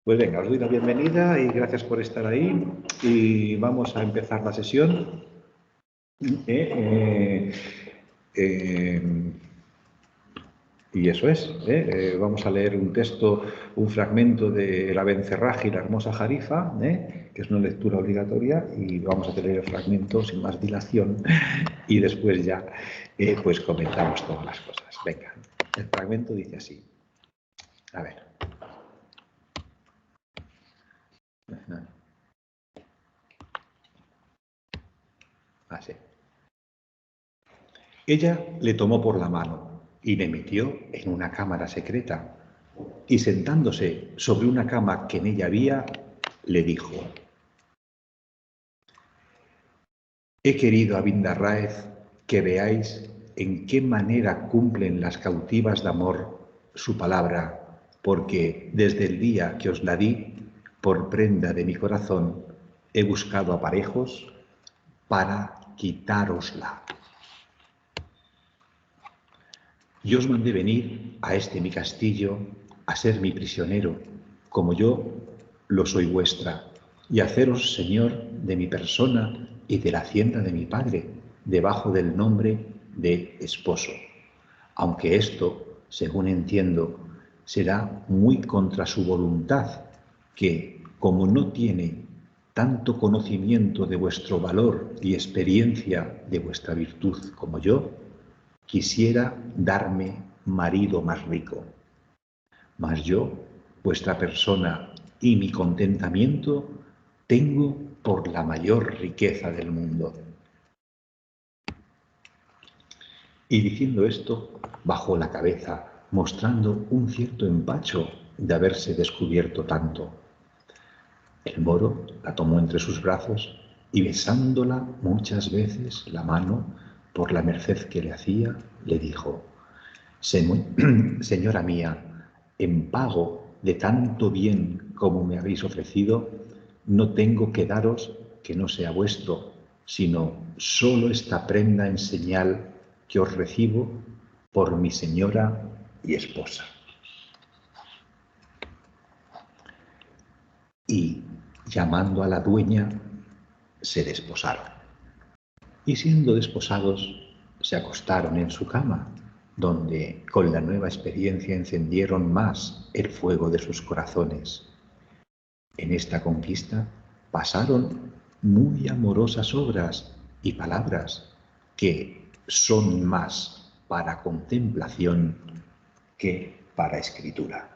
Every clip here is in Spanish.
Pues venga, os doy la bienvenida y gracias por estar ahí. Y vamos a empezar la sesión. Y eso es. Vamos a leer un texto, un fragmento de La Bencerraje y la hermosa Jarifa, que es una lectura obligatoria, y vamos a leer el fragmento sin más dilación y después ya pues comentamos todas las cosas. Venga, el fragmento dice así. A ver. Así. Ella le tomó por la mano y le metió en una cámara secreta, y sentándose sobre una cama que en ella había, le dijo: he querido, Abindarráez, que veáis en qué manera cumplen las cautivas de amor su palabra, porque desde el día que os la di por prenda de mi corazón, he buscado aparejos para quitárosla. Yo os mandé venir a este mi castillo a ser mi prisionero, como yo lo soy vuestra, y haceros señor de mi persona y de la hacienda de mi padre, debajo del nombre de esposo. Aunque esto, según entiendo, será muy contra su voluntad, que, como no tiene tanto conocimiento de vuestro valor y experiencia de vuestra virtud como yo, quisiera darme marido más rico. Mas yo, vuestra persona y mi contentamiento, tengo por la mayor riqueza del mundo. Y diciendo esto, bajó la cabeza, mostrando un cierto empacho de haberse descubierto tanto. El moro la tomó entre sus brazos y, besándola muchas veces la mano por la merced que le hacía, le dijo: señora mía, en pago de tanto bien como me habéis ofrecido, no tengo que daros que no sea vuestro, sino solo esta prenda en señal que os recibo por mi señora y esposa. Y, llamando a la dueña, se desposaron. Y siendo desposados, se acostaron en su cama, donde con la nueva experiencia encendieron más el fuego de sus corazones. En esta conquista pasaron muy amorosas obras y palabras que son más para contemplación que para escritura.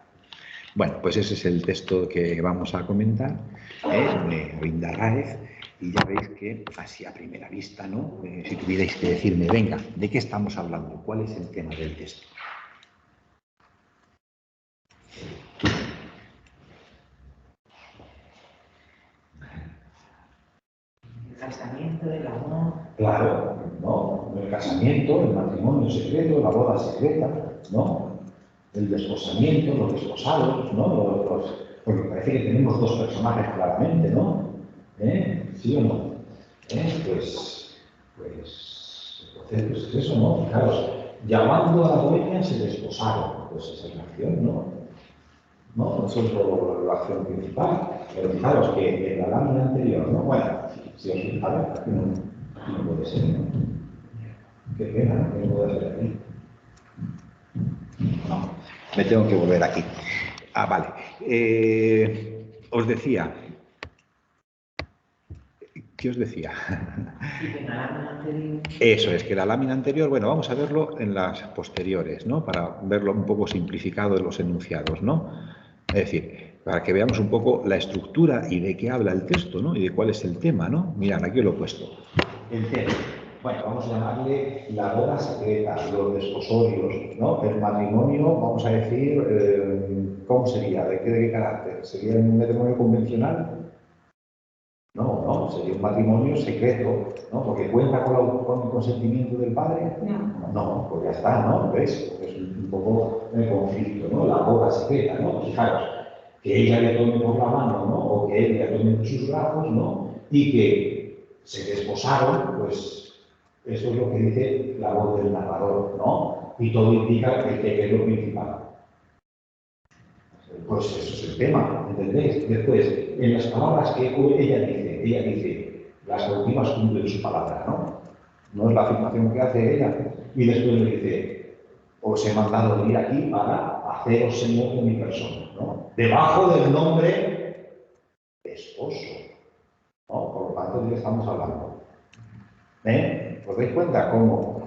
Bueno, pues ese es el texto que vamos a comentar, de Abindarráez, y ya veis que así a primera vista, ¿no? Si tuvierais que decirme, venga, ¿de qué estamos hablando? ¿Cuál es el tema del texto? El casamiento, el amor. Claro, ¿no? El casamiento, el matrimonio secreto, la boda secreta, ¿no? El desposamiento, los desposados, ¿no? Porque parece que tenemos dos personajes claramente, ¿no? ¿Sí o no? Pues eso, ¿no? Fijaros, llamando a la dueña se desposaron, pues esa es la acción, ¿no? Eso es la acción principal. Pero fijaros que en la lámina anterior, ¿no? Bueno, si os fijáis, aquí no puede ser, ¿no? Qué pena, ¿no? Que no puede ser aquí. No, me tengo que volver aquí. Ah, vale. Os decía. ¿Qué os decía? Eso es, que la lámina anterior, bueno, vamos a verlo en las posteriores, ¿no? Para verlo un poco simplificado de los enunciados, ¿no? Es decir, para que veamos un poco la estructura y de qué habla el texto, ¿no? Y de cuál es el tema, ¿no? Mirad, aquí lo he puesto. El tema. Bueno, vamos a llamarle la boda secreta, los desposorios, ¿no? El matrimonio, vamos a decir, ¿cómo sería? ¿De qué carácter? ¿Sería un matrimonio convencional? No, sería un matrimonio secreto, ¿no? Porque cuenta con el consentimiento del padre. No, pues ya está, ¿no? ¿Ves? Es un poco el conflicto, ¿no? La boda secreta, ¿no? Fijaros, que ella le tome por la mano, ¿no? O que él le tome en sus brazos, ¿no? Y que se desposaron, pues eso es lo que dice la voz del narrador, ¿no? Y todo indica que es lo principal. Pues eso es el tema, ¿entendéis? Después, en las palabras que ella dice, las cautivas cumplen su palabra, ¿no? No es la afirmación que hace ella. Y después le dice, os he mandado venir aquí para haceros señor de mi persona, ¿no? Debajo del nombre de esposo, ¿no? Por lo tanto, ¿de qué estamos hablando? ¿Os dais cuenta cómo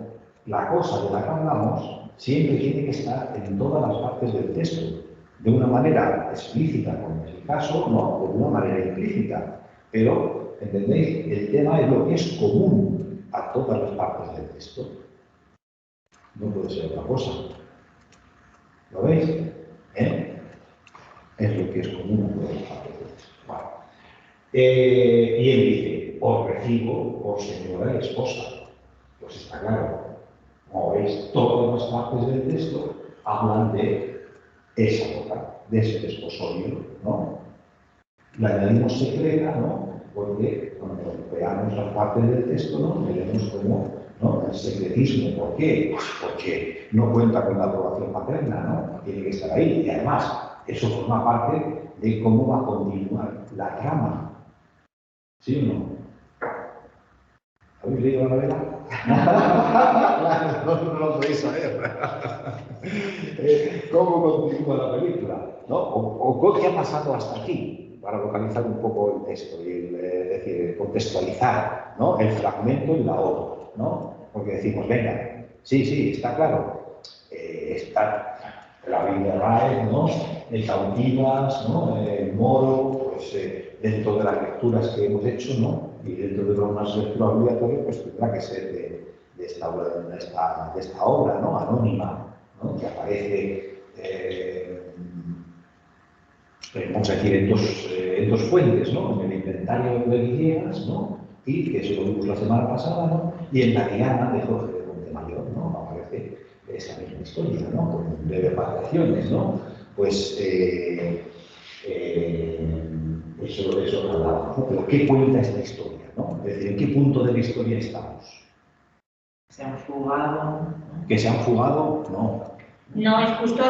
la cosa de la que hablamos siempre tiene que estar en todas las partes del texto? De una manera explícita, como es el caso, ¿no? O de una manera implícita. Pero, ¿entendéis? El tema es lo que es común a todas las partes del texto. No puede ser otra cosa. ¿Lo veis? Es lo que es común a todas las partes del texto. Vale. Y él dice, os recibo por señora y esposa. Pues está claro. Como veis, todas las partes del texto hablan de esa boda, de ese desposorio, ¿no? La añadimos secreta, ¿no? Porque cuando veamos las partes del texto, ¿no? Veremos cómo, ¿no? El secretismo. ¿Por qué? Pues porque no cuenta con la aprobación paterna, ¿no? Tiene que estar ahí. Y además, eso forma parte de cómo va a continuar la trama. ¿Sí o no? ¿Habéis leído la novela? No lo podéis saber. ¿Cómo continúa la película? ¿No? O qué ha pasado hasta aquí, para localizar un poco el texto y decir, contextualizar, ¿no? El fragmento y la obra, ¿no? Porque decimos, venga, sí, está claro, está la Biblia Rae, ¿no? El Cautivas, ¿no? El Moro, pues dentro de las lecturas que hemos hecho, ¿no? Y dentro de unas lecturas obligatorias, pues tendrá que ser de esta obra, ¿no? Anónima, ¿no? Que aparece, vamos a decir, en dos fuentes, ¿no? En el inventario de Villegas, ¿no? Y que eso lo vimos la semana pasada, ¿no? Y en la Diana de Jorge de Montemayor, ¿no? Aparece esa misma historia, ¿no? Con breves variaciones, ¿no? Pues eso hablábamos, ¿no? Pero ¿qué cuenta esta historia, no? Es decir, ¿en qué punto de la historia estamos? Se han fugado. ¿Que se han fugado? No. No, es justo,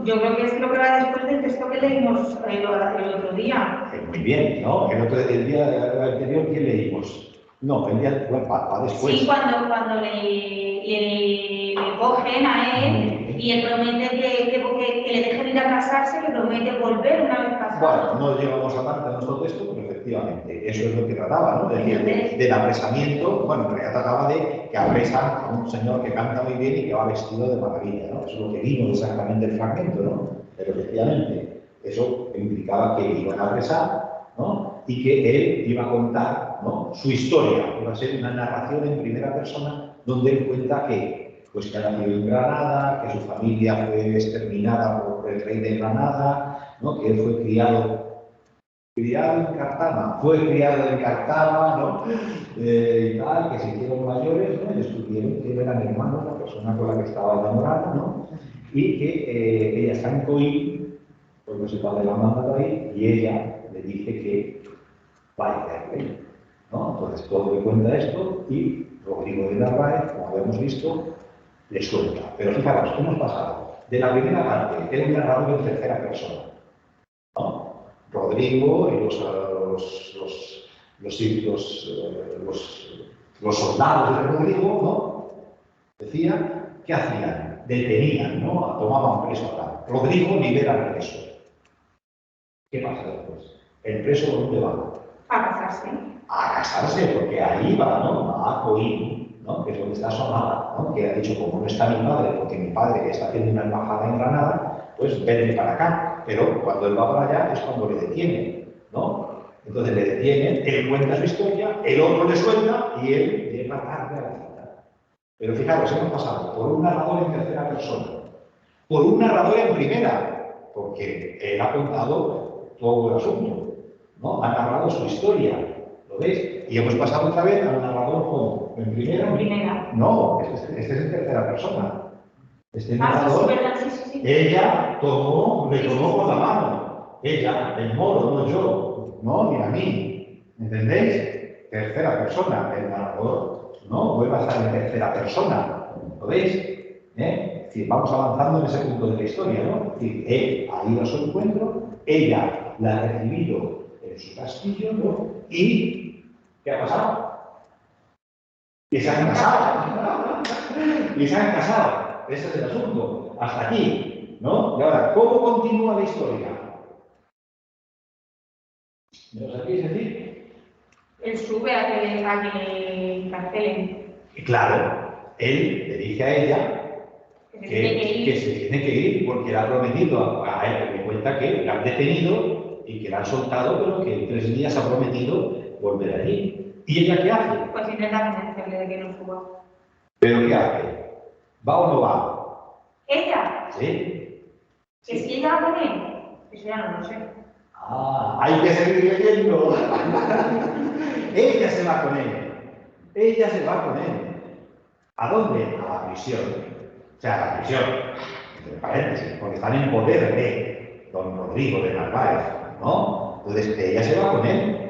yo creo que es lo que va después del texto que leímos el otro día. Muy bien, ¿no? El día anterior, ¿qué leímos? No, el día va después. Sí, cuando le cogen a él y él promete que le dejen ir a casarse, le promete volver una vez casado. Bueno, no llegamos a parte de nuestro texto, pero efectivamente, eso es lo que trataba, ¿no? Del apresamiento. Bueno, en realidad trataba de que apresan a un señor que canta muy bien y que va vestido de maravilla, ¿no? Eso es lo que vimos exactamente el fragmento, ¿no? Pero efectivamente, eso implicaba que iban a apresar, ¿no? Y que él iba a contar, ¿no? Su historia. Iba a ser una narración en primera persona donde él cuenta que ha nacido en Granada, que su familia fue exterminada por el rey de Granada, ¿no? Que él fue criado en Cartama, ¿no? Y tal, que se hicieron mayores, ¿no? Y descubrieron que eran hermanos, la persona con la que estaba enamorada, ¿no? Y que ella está en Coín, porque su padre la manda ahí, y ella le dice que vaya a verle, ¿no? Entonces todo le cuenta esto y Rodrigo de Narváez, como habíamos visto, le suelta. Pero fijaros, hemos pasado de la primera parte, que era un narrador en tercera persona, ¿no? Rodrigo y los soldados de Rodrigo, ¿no? Decían, ¿qué hacían? Detenían, ¿no? Tomaban preso a tal. Rodrigo libera al preso. ¿Qué pasa después? ¿El preso dónde va? A casarse. A casarse, porque ahí va, ¿no? A Coín, ¿no? Que es donde está su amada, ¿no? Que ha dicho, como no está mi madre, porque mi padre está haciendo una embajada en Granada, pues vete para acá. Pero cuando él va para allá es cuando le detienen, ¿no? Entonces le detienen, él cuenta su historia, el otro le suelta y él llega tarde a la cita. Pero fijaros, hemos pasado por un narrador en tercera persona, por un narrador en primera, porque él ha contado todo el asunto, ¿no? Ha narrado su historia, ¿lo veis? Y hemos pasado otra vez al narrador como en primera. En primera. No, este es en tercera persona. Este Sí, narrador, verdad, sí. ella le tomó con la mano. Ella, el Moro, no yo, no, ni a mí. ¿Entendéis? Tercera persona, el narrador, ¿no? Vuelve a estar en tercera persona. ¿Lo veis? decir, vamos avanzando en ese punto de la historia, ¿no? Es decir, él ha ido a su encuentro, ella la ha recibido en su castillo, ¿no? Y ¿qué ha pasado? Y se han casado. Y se han casado. Ese es el asunto. Hasta aquí, ¿no? Y ahora, ¿cómo continúa la historia? ¿Me lo sabéis decir? Él sube a que le encarcelen. Y claro, él le dice a ella que se tiene que ir porque le ha prometido a él, que me cuenta que la han detenido y que la han soltado, pero que en 3 días ha prometido volver allí. ¿Y ella qué hace? Pues intenta convencerle de que no suba. ¿Pero qué hace? ¿Va o no va? ¿Ella? ¿Sí? ¿Que si ella va con él? Eso ya no lo sé. Ah, hay que seguir leyendo. Ella se va con él. Ella se va con él. ¿A dónde? A la prisión. O sea, a la prisión. Entre paréntesis, porque están en poder de don Rodrigo de Narváez, ¿no? Entonces ella se va con él.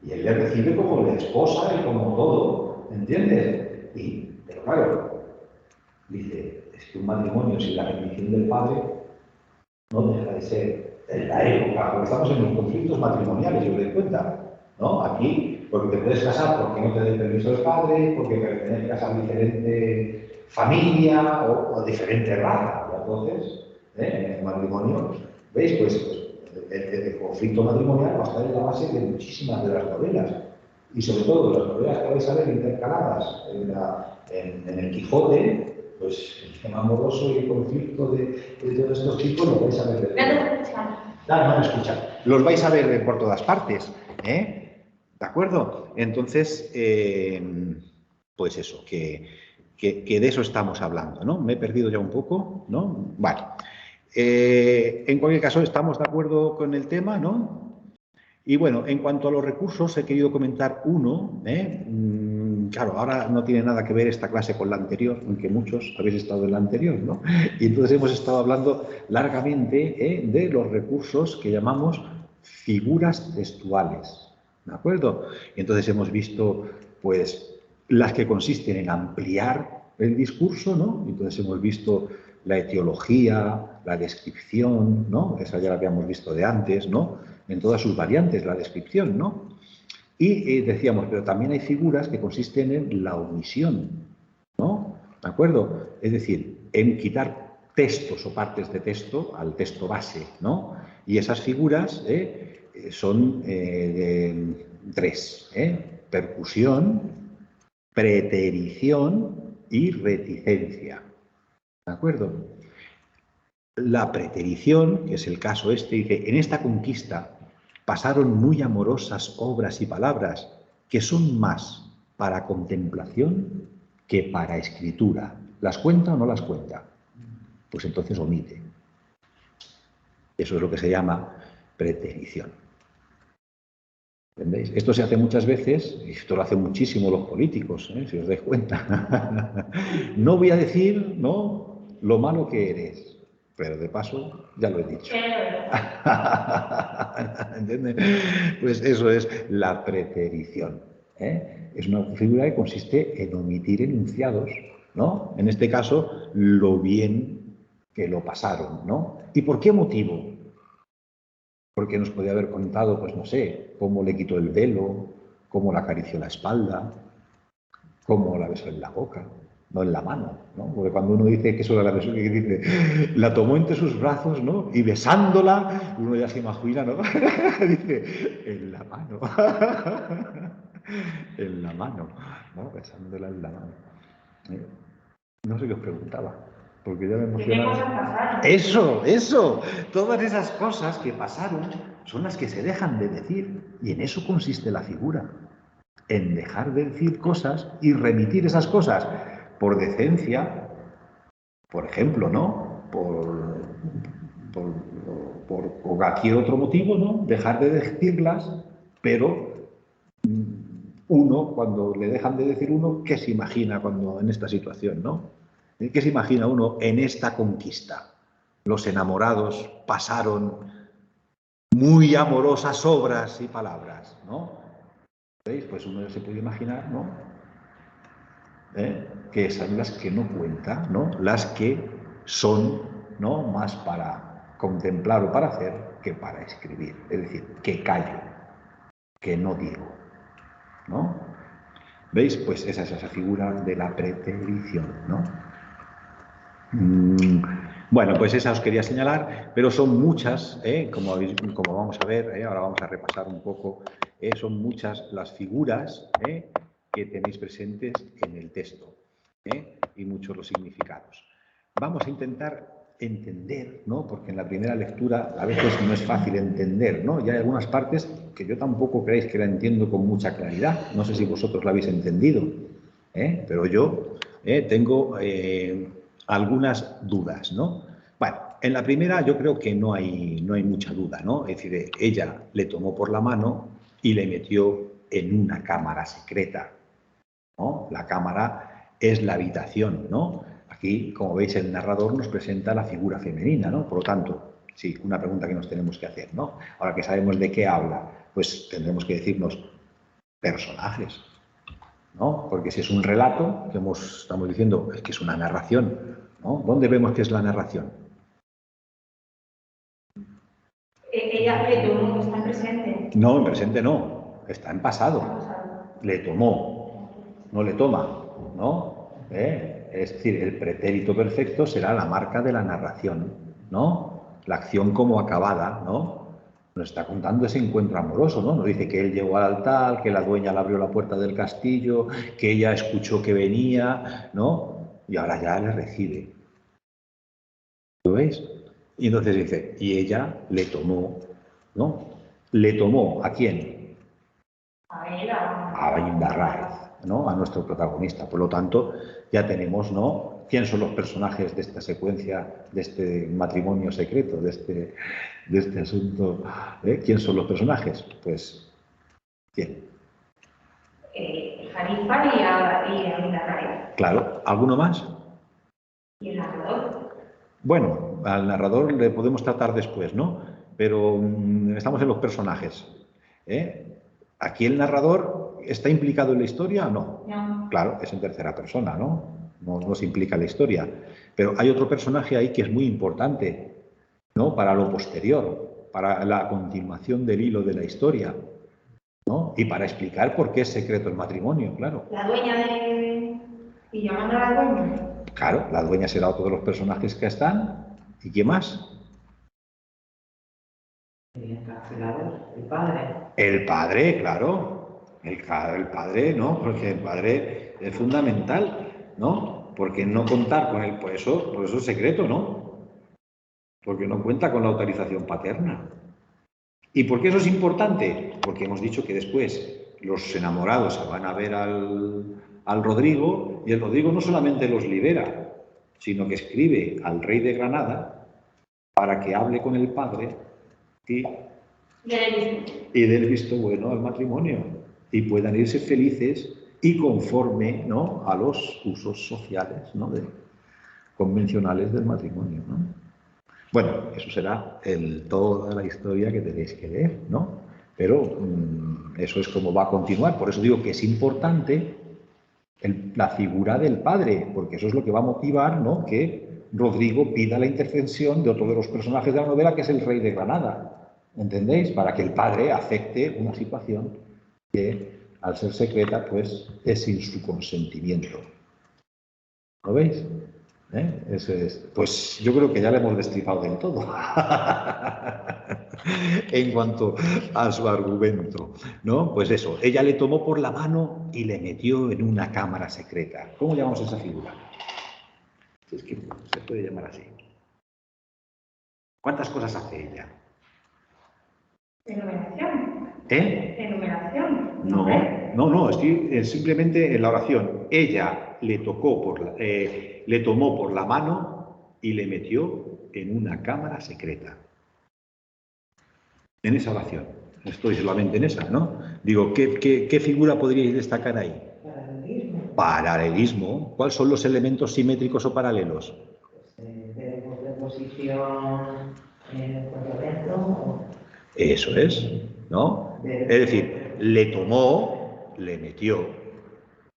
Y él le recibe como la esposa y como todo. ¿Entiendes? Pero claro, dice, es que un matrimonio sin la bendición del padre no deja de ser en la época, porque estamos en los conflictos matrimoniales, si os dais cuenta, ¿no? Aquí, porque te puedes casar porque no te dé permiso el padre, porque pertenezcas a diferente familia o diferente raza. Y entonces, en el matrimonio, ¿veis? Pues el conflicto matrimonial va a estar en la base de muchísimas de las novelas. Y sobre todo, las novelas que vais a ver intercaladas en el Quijote, pues el tema amoroso y el conflicto de todos estos chicos lo vais a ver. No me escuchan. Los vais a ver por todas partes, ¿eh? ¿De acuerdo? Entonces, pues eso, que de eso estamos hablando, ¿no? Me he perdido ya un poco, ¿no? Vale. En cualquier caso, estamos de acuerdo con el tema, ¿no? Y bueno, en cuanto a los recursos, he querido comentar uno, claro, ahora no tiene nada que ver esta clase con la anterior, aunque muchos habéis estado en la anterior, ¿no? Y entonces hemos estado hablando largamente de los recursos que llamamos figuras textuales, ¿de acuerdo? Y entonces hemos visto, pues, las que consisten en ampliar el discurso, ¿no? Entonces hemos visto la etiología, la descripción, ¿no? Esa ya la habíamos visto de antes, ¿no? En todas sus variantes, la descripción, ¿no? Y decíamos, pero también hay figuras que consisten en la omisión, ¿no? ¿De acuerdo? Es decir, en quitar textos o partes de texto al texto base, ¿no? Y esas figuras son de 3, percusión, preterición y reticencia, ¿de acuerdo? La preterición, que es el caso este, dice, en esta conquista pasaron muy amorosas obras y palabras que son más para contemplación que para escritura. ¿Las cuenta o no las cuenta? Pues entonces omite. Eso es lo que se llama preterición. ¿Entendéis? Esto se hace muchas veces, y esto lo hacen muchísimo los políticos, si os dais cuenta. No voy a decir, ¿no?, lo malo que eres. Pero de paso, ya lo he dicho. ¿Entiendes? Pues eso es la preterición. Es una figura que consiste en omitir enunciados, ¿no? En este caso, lo bien que lo pasaron, ¿no? ¿Y por qué motivo? Porque nos podía haber contado, pues no sé, cómo le quitó el velo, cómo le acarició la espalda, cómo la besó en la boca. No en la mano, ¿no? Porque cuando uno dice que eso la besó, que dice, la tomó entre sus brazos, ¿no? Y besándola, uno ya se imagina, ¿no? Dice, en la mano. En la mano, ¿no? Besándola en la mano. No sé qué os preguntaba, porque ya me emocionaba. ¿Qué cosas pasaron? Eso. Todas esas cosas que pasaron son las que se dejan de decir. Y en eso consiste la figura. En dejar de decir cosas y remitir esas cosas por decencia, por ejemplo, ¿no? Por cualquier otro motivo, ¿no? Dejar de decirlas, pero uno, cuando le dejan de decir uno, ¿qué se imagina cuando en esta situación, ¿no? ¿Qué se imagina uno en esta conquista? Los enamorados pasaron muy amorosas obras y palabras, ¿no? ¿Veis? Pues uno se puede imaginar, ¿no? Que son las que no cuenta, ¿no? Las que son, ¿no?, más para contemplar o para hacer que para escribir. Es decir, que callo, que no digo, ¿no? ¿Veis? Pues esa es esa figura de la preterición, ¿no? Bueno, pues esa os quería señalar, pero son muchas, como vamos a ver, ahora vamos a repasar un poco, son muchas las figuras que tenéis presentes en el texto, y muchos los significados. Vamos a intentar entender, ¿no?, porque en la primera lectura a veces no es fácil entender, ¿no? Y hay algunas partes que yo tampoco creéis que la entiendo con mucha claridad. No sé si vosotros la habéis entendido, pero yo tengo algunas dudas, ¿no? Bueno, en la primera yo creo que no hay mucha duda, ¿no? Es decir, ella le tomó por la mano y le metió en una cámara secreta, ¿no? La cámara es la habitación, ¿no? Aquí, como veis, el narrador nos presenta la figura femenina, ¿no? Por lo tanto, sí, una pregunta que nos tenemos que hacer, ¿no? Ahora que sabemos de qué habla, pues tendremos que decirnos personajes, ¿no? Porque si es un relato, que estamos diciendo que es una narración, ¿no? ¿Dónde vemos que es la narración? Ella le tomó, está en presente. No, en presente no, está en pasado. Le tomó, no le toma, ¿no? Es decir, el pretérito perfecto será la marca de la narración, ¿no? La acción como acabada, ¿no? Nos está contando ese encuentro amoroso, ¿no? Nos dice que él llegó al altar, que la dueña le abrió la puerta del castillo, que ella escuchó que venía, ¿no? Y ahora ya le recibe. ¿Lo veis? Y entonces dice, y ella le tomó, ¿no? ¿Le tomó a quién? A ella. A Indarráez, ¿no? A nuestro protagonista. Por lo tanto, ya tenemos, ¿no?, quién son los personajes de esta secuencia, de este matrimonio secreto, de este asunto. ¿Quién son los personajes? Pues, ¿quién? Jalifa y Indarráez. Claro. ¿Alguno más? ¿Y el narrador? Bueno, al narrador le podemos tratar después, ¿no? Pero estamos en los personajes. ¿Aquí el narrador está implicado en la historia o no? No. Claro, es en tercera persona, ¿no? No se implica en la historia. Pero hay otro personaje ahí que es muy importante, ¿no?, para lo posterior, para la continuación del hilo de la historia, ¿no? Y para explicar por qué es secreto el matrimonio, claro. La dueña de... ¿Y llamándola la dueña? Claro, la dueña será otro de los personajes que están. ¿Y quién más? El encarcelado, el padre. El padre, claro. El padre, ¿no? Porque el padre es fundamental, ¿no? Porque no contar con él, por eso es secreto, ¿no? Porque no cuenta con la autorización paterna. ¿Y por qué eso es importante? Porque hemos dicho que después los enamorados se van a ver al Rodrigo, y el Rodrigo no solamente los libera, sino que escribe al rey de Granada para que hable con el padre y dé el visto bueno al matrimonio y puedan irse felices y conforme, ¿no?, a los usos sociales, ¿no?, convencionales del matrimonio, ¿no? Bueno, eso será toda la historia que tenéis que leer, ¿no? Pero eso es como va a continuar. Por eso digo que es importante la figura del padre, porque eso es lo que va a motivar, ¿no?, que Rodrigo pida la intervención de otro de los personajes de la novela, que es el rey de Granada. ¿Entendéis? Para que el padre acepte una situación que, al ser secreta, pues es sin su consentimiento. ¿Lo veis? Eso es. Pues yo creo que ya le hemos destripado del todo en cuanto a su argumento, ¿no? Pues eso, ella le tomó por la mano y le metió en una cámara secreta. ¿Cómo llamamos esa figura? Es que se puede llamar así. ¿Cuántas cosas hace ella? Enumeración. Enumeración. No, es simplemente en la oración. Ella le tomó por la mano y le metió en una cámara secreta. En esa oración. Estoy solamente en esa, ¿no? Digo, ¿qué figura podríais destacar ahí? Paralelismo. Paralelismo. ¿Cuáles son los elementos simétricos o paralelos? De posición por dentro. Eso es, ¿no? Es decir, le tomó, le metió.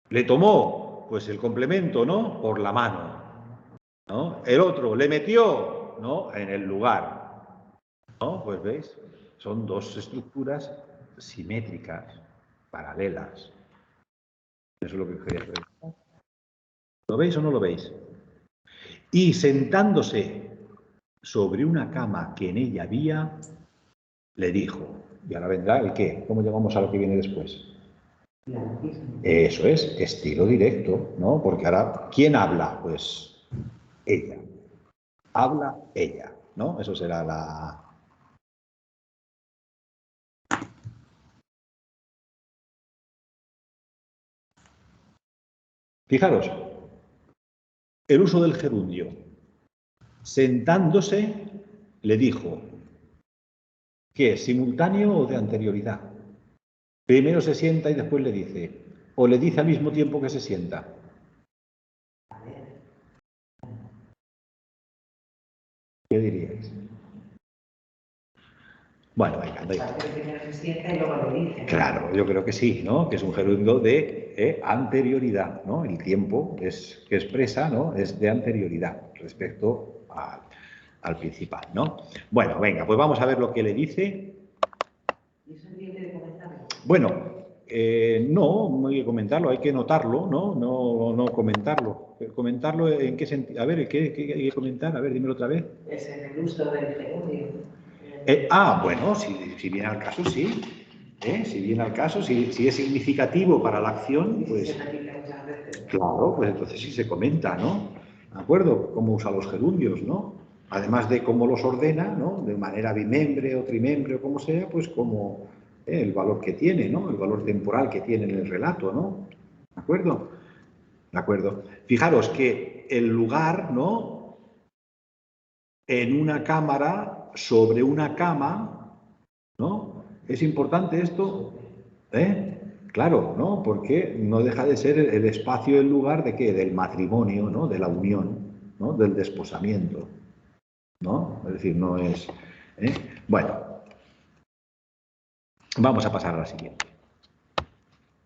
Le tomó, pues el complemento, ¿no?, por la mano. ¿no? El otro le metió, ¿no? En el lugar, ¿no? Pues veis, son dos estructuras simétricas, paralelas. Eso es lo que quería decir. ¿Lo veis o no lo veis? Y sentándose sobre una cama que en ella había, le dijo, y ahora vendrá el qué, ¿cómo llamamos a lo que viene después? Eso es, estilo directo, ¿no? Porque ahora, ¿quién habla? Pues ella. Habla ella, ¿no? Eso será la... Fijaros, el uso del gerundio. Sentándose, le dijo, ¿qué es? ¿Simultáneo o de anterioridad? Primero se sienta y después le dice, o le dice al mismo tiempo que se sienta. ¿Qué diríais? Bueno, venga, da igual. Primero se sienta y luego le dice. Claro, yo creo que sí, ¿no? Que es un gerundio de anterioridad, ¿no? El tiempo que expresa, ¿no? Es de anterioridad respecto al principal, ¿no? Bueno, venga, pues vamos a ver lo que le dice. ¿Y eso tiene que comentarlo? Bueno, no hay que comentarlo, hay que notarlo, ¿no? No comentarlo. ¿Comentarlo en qué sentido? A ver, ¿qué hay que comentar? A ver, dímelo otra vez. Es en el uso del gerundio. Bueno, si viene al caso, sí. Si viene al caso, si es significativo para la acción, pues... Claro, pues entonces sí se comenta, ¿no? ¿De acuerdo? Cómo usa los gerundios, ¿no? Además de cómo los ordena, ¿no? De manera bimembre o trimembre o como sea, pues como el valor que tiene, ¿no? El valor temporal que tiene en el relato, ¿no? ¿De acuerdo? De acuerdo. Fijaros que el lugar, ¿no? En una cámara, sobre una cama, ¿no? ¿Es importante esto? Claro, ¿no? Porque no deja de ser el espacio, el lugar de qué? Del matrimonio, ¿no? De la unión, ¿no? Del desposamiento, ¿no? Es decir, no es... Bueno, vamos a pasar a la siguiente.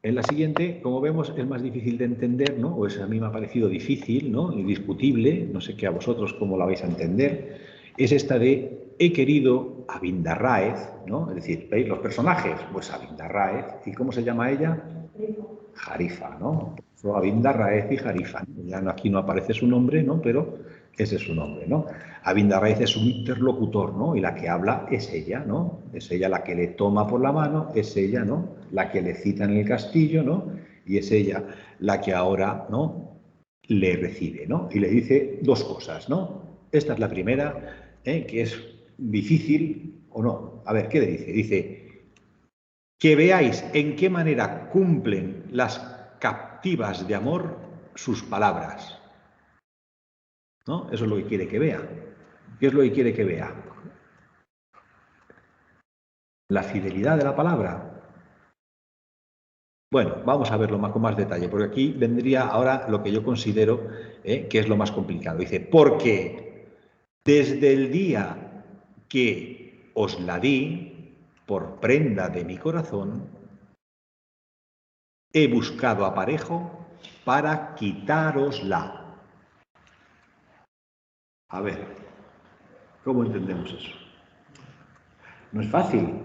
En la siguiente, como vemos, es más difícil de entender, ¿no? O a mí me ha parecido difícil, ¿no? Y discutible, no sé qué a vosotros cómo la vais a entender, es esta de he querido a Vindarráez, ¿no? Es decir, ¿veis los personajes? Pues a Vindarráez. ¿Y cómo se llama ella? Jarifa, ¿no? A Vindarráez y Jarifa. Ya aquí no aparece su nombre, ¿no? Pero ese es su nombre, ¿no? Abindarráez es un interlocutor, ¿no? Y la que habla es ella, ¿no? Es ella la que le toma por la mano, es ella, ¿no? La que le cita en el castillo, ¿no? Y es ella la que ahora, ¿no? Le recibe, ¿no? Y le dice dos cosas, ¿no? Esta es la primera, que es difícil o no. A ver, ¿qué le dice? Dice, que veáis en qué manera cumplen las captivas de amor sus palabras. ¿No? Eso es lo que quiere que vea. ¿Qué es lo que quiere que vea? La fidelidad de la palabra. Bueno, vamos a verlo con más detalle, porque aquí vendría ahora lo que yo considero que es lo más complicado. Dice, porque desde el día que os la di por prenda de mi corazón, he buscado aparejo para quitárosla. A ver, ¿cómo entendemos eso? No es fácil.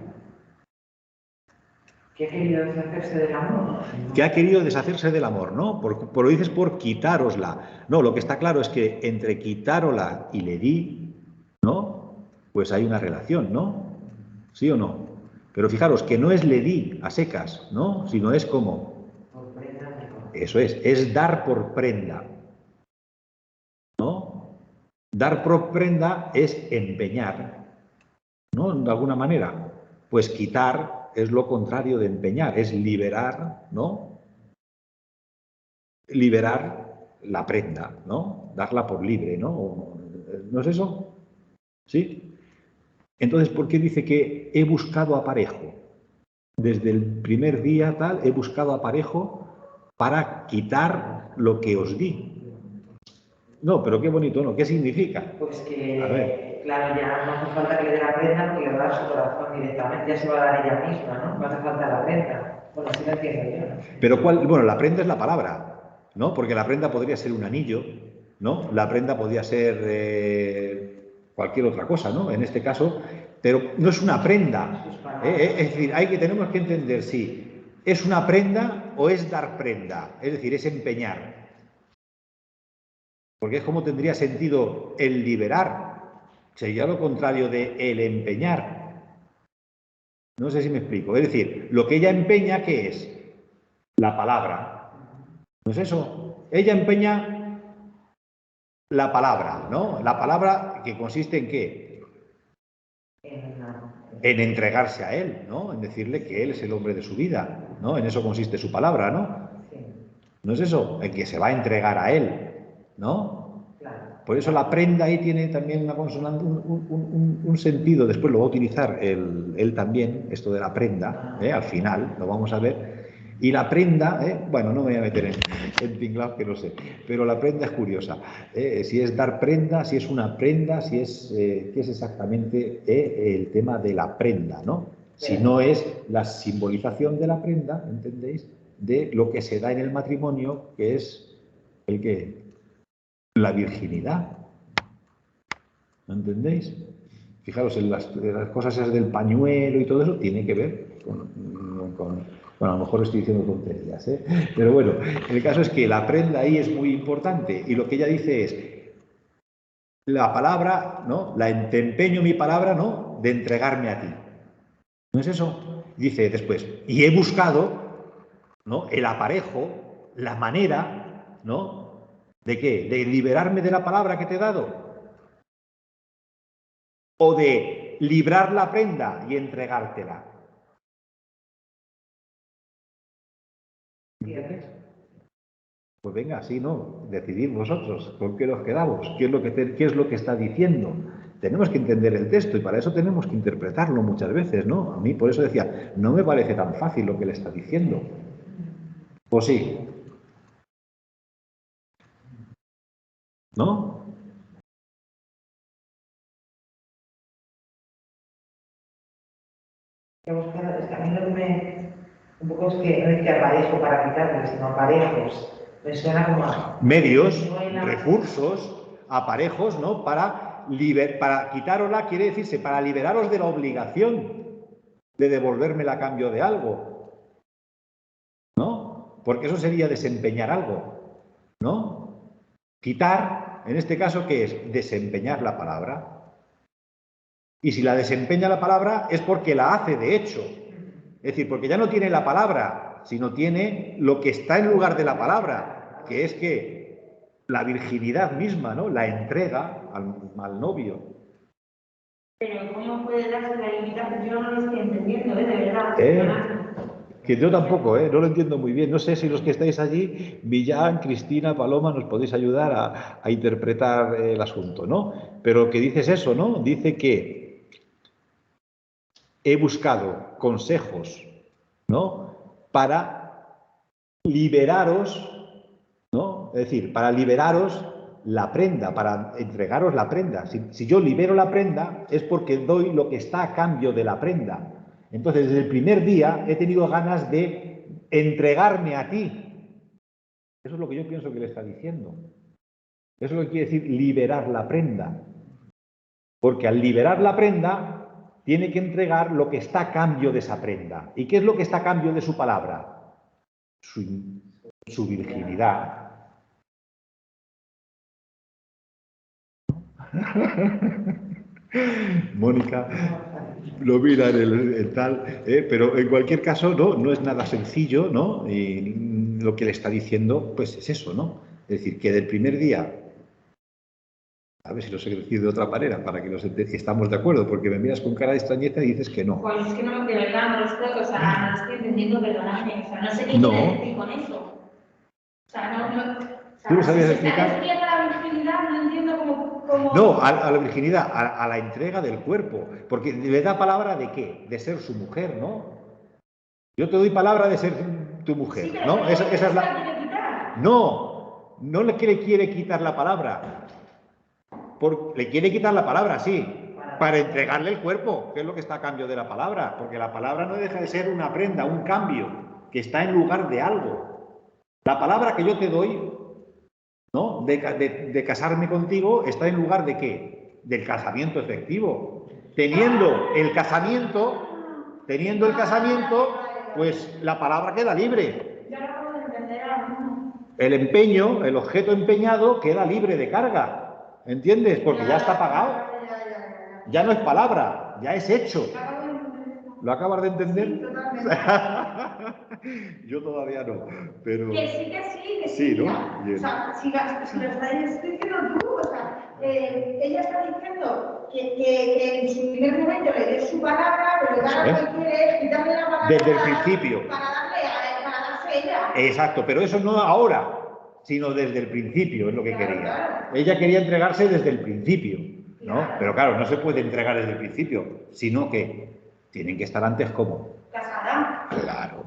Que ha querido deshacerse del amor. Que ha querido deshacerse del amor, ¿no? Lo dices por quitárosla. No, lo que está claro es que entre quitárola y le di, ¿no? Pues hay una relación, ¿no? ¿Sí o no? Pero fijaros que no es le di a secas, ¿no? Sino es como... Eso es dar por prenda, ¿no? Dar por prenda es empeñar, ¿no? De alguna manera. Pues quitar es lo contrario de empeñar, es liberar, ¿no? Liberar la prenda, ¿no? Darla por libre, ¿no? ¿No es eso? ¿Sí? Entonces, ¿por qué dice que he buscado aparejo? Desde el primer día tal, he buscado aparejo para quitar lo que os di. No, pero qué bonito, ¿no? ¿Qué significa? Pues que, a ver, claro, ya no hace falta que le dé la prenda porque le va a dar su corazón directamente, ya se va a dar ella misma, ¿no? No hace falta la prenda. Bueno, así lo entiendo yo, ¿no? Pero ¿cuál? Bueno, la prenda es la palabra, ¿no? Porque la prenda podría ser un anillo, ¿no? La prenda podía ser cualquier otra cosa, ¿no? En este caso, pero no es una prenda. Es decir, tenemos que entender si es una prenda o es dar prenda, es decir, es empeñar. Porque es como tendría sentido el liberar, sería lo contrario de el empeñar. No sé si me explico. Es decir, lo que ella empeña, ¿qué es? La palabra. ¿No es eso? Ella empeña la palabra, ¿no? La palabra que consiste en ¿qué? En entregarse a él, ¿no? En decirle que él es el hombre de su vida, ¿no? En eso consiste su palabra, ¿no? ¿No es eso? En que se va a entregar a él, ¿no? Por eso la prenda ahí tiene también una consonante, un sentido. Después lo va a utilizar él también, esto de la prenda, al final, lo vamos a ver. Y la prenda, bueno, no me voy a meter en tinglado que no sé, pero la prenda es curiosa. Si es dar prenda, si es una prenda, si es, ¿qué es exactamente el tema de la prenda, ¿no? Si no es la simbolización de la prenda, ¿entendéis? De lo que se da en el matrimonio, que es el que la virginidad. ¿No entendéis? Fijaros, en las cosas esas del pañuelo y todo eso tiene que ver con bueno, a lo mejor estoy diciendo tonterías, pero bueno, el caso es que la prenda ahí es muy importante y lo que ella dice es la palabra, ¿no? Te empeño mi palabra, ¿no? De entregarme a ti. ¿No es eso? Dice después, y he buscado, ¿no? El aparejo, la manera, ¿no? ¿De qué? De liberarme de la palabra que te he dado. O de librar la prenda y entregártela. ¿Entiendes? Pues venga, sí, no, decidid vosotros con qué nos quedamos, qué es lo que está diciendo. Tenemos que entender el texto y para eso tenemos que interpretarlo muchas veces, ¿no? A mí por eso decía, no me parece tan fácil lo que le está diciendo. Pues sí. ¿No? A mí lo que me... Un poco es que no es que aparejo para quitarle, sino aparejos. Me suena como a... Medios, recursos, aparejos, ¿no? Para quitárosla, quiere decirse, para liberaros de la obligación de devolvérmela a cambio de algo. ¿No? Porque eso sería desempeñar algo. ¿No? Quitar, en este caso, ¿qué es? Desempeñar la palabra. Y si la desempeña la palabra es porque la hace de hecho. Es decir, porque ya no tiene la palabra, sino tiene lo que está en lugar de la palabra, que es que la virginidad misma, ¿no? La entrega al novio. Pero ¿cómo puede darse la invitación? Yo no lo estoy entendiendo, de verdad. Que yo tampoco, no lo entiendo muy bien. No sé si los que estáis allí, Millán, Cristina, Paloma, nos podéis ayudar a interpretar el asunto, ¿no? Pero lo que dice es eso, ¿no? Dice que he buscado consejos, ¿no? Para liberaros, ¿no? Es decir, para liberaros la prenda, para entregaros la prenda. Si yo libero la prenda es porque doy lo que está a cambio de la prenda. Entonces, desde el primer día he tenido ganas de entregarme a ti. Eso es lo que yo pienso que le está diciendo. Eso es lo que quiere decir liberar la prenda. Porque al liberar la prenda tiene que entregar lo que está a cambio de esa prenda. ¿Y qué es lo que está a cambio de su palabra? Su virginidad. Mónica lo mira en el tal, pero en cualquier caso no es nada sencillo, ¿no? Y lo que le está diciendo, pues es eso, ¿no? Es decir, que del primer día, a ver si lo sé decir de otra manera, para que estamos de acuerdo, porque me miras con cara de extrañeza y dices que no. Pues es que no, de verdad, no lo estoy entendiendo, perdonadme, o sea, no sé qué quiere decir con eso. O sea, ¿Tú lo sabías explicar? Si se está a la virginidad, no entiendo cómo... No, a la virginidad, a la entrega del cuerpo, porque le da palabra de qué, de ser su mujer, ¿no? Yo te doy palabra de ser tu mujer, sí, pero ¿no? Esa es la... quiere quitar. No le quiere quitar la palabra. Le quiere quitar la palabra, sí, para entregarle el cuerpo, que es lo que está a cambio de la palabra, porque la palabra no deja de ser una prenda, un cambio, que está en lugar de algo. La palabra que yo te doy, ¿no? de casarme contigo está en lugar de ¿qué? Del casamiento efectivo. Teniendo el casamiento, pues la palabra queda libre. El empeño, el objeto empeñado queda libre de carga. ¿Entiendes? Porque ya está pagado. Ya no es palabra, ya es hecho. ¿Lo acabas de entender? Sí, totalmente. Yo todavía no, pero... Que sí, que Sí, ¿no? O sea, si lo estás diciendo tú, o sea, ella está diciendo que en su primer momento le des su palabra, pero que ahora lo que quiere es quitarle la palabra Desde el principio. para darse ella. Exacto, pero eso no ahora, sino desde el principio, es lo que Claro, quería. claro. Ella quería entregarse desde el principio, ¿no? Claro. Pero claro, no se puede entregar desde el principio, sino que tienen que estar antes como... casada. Claro.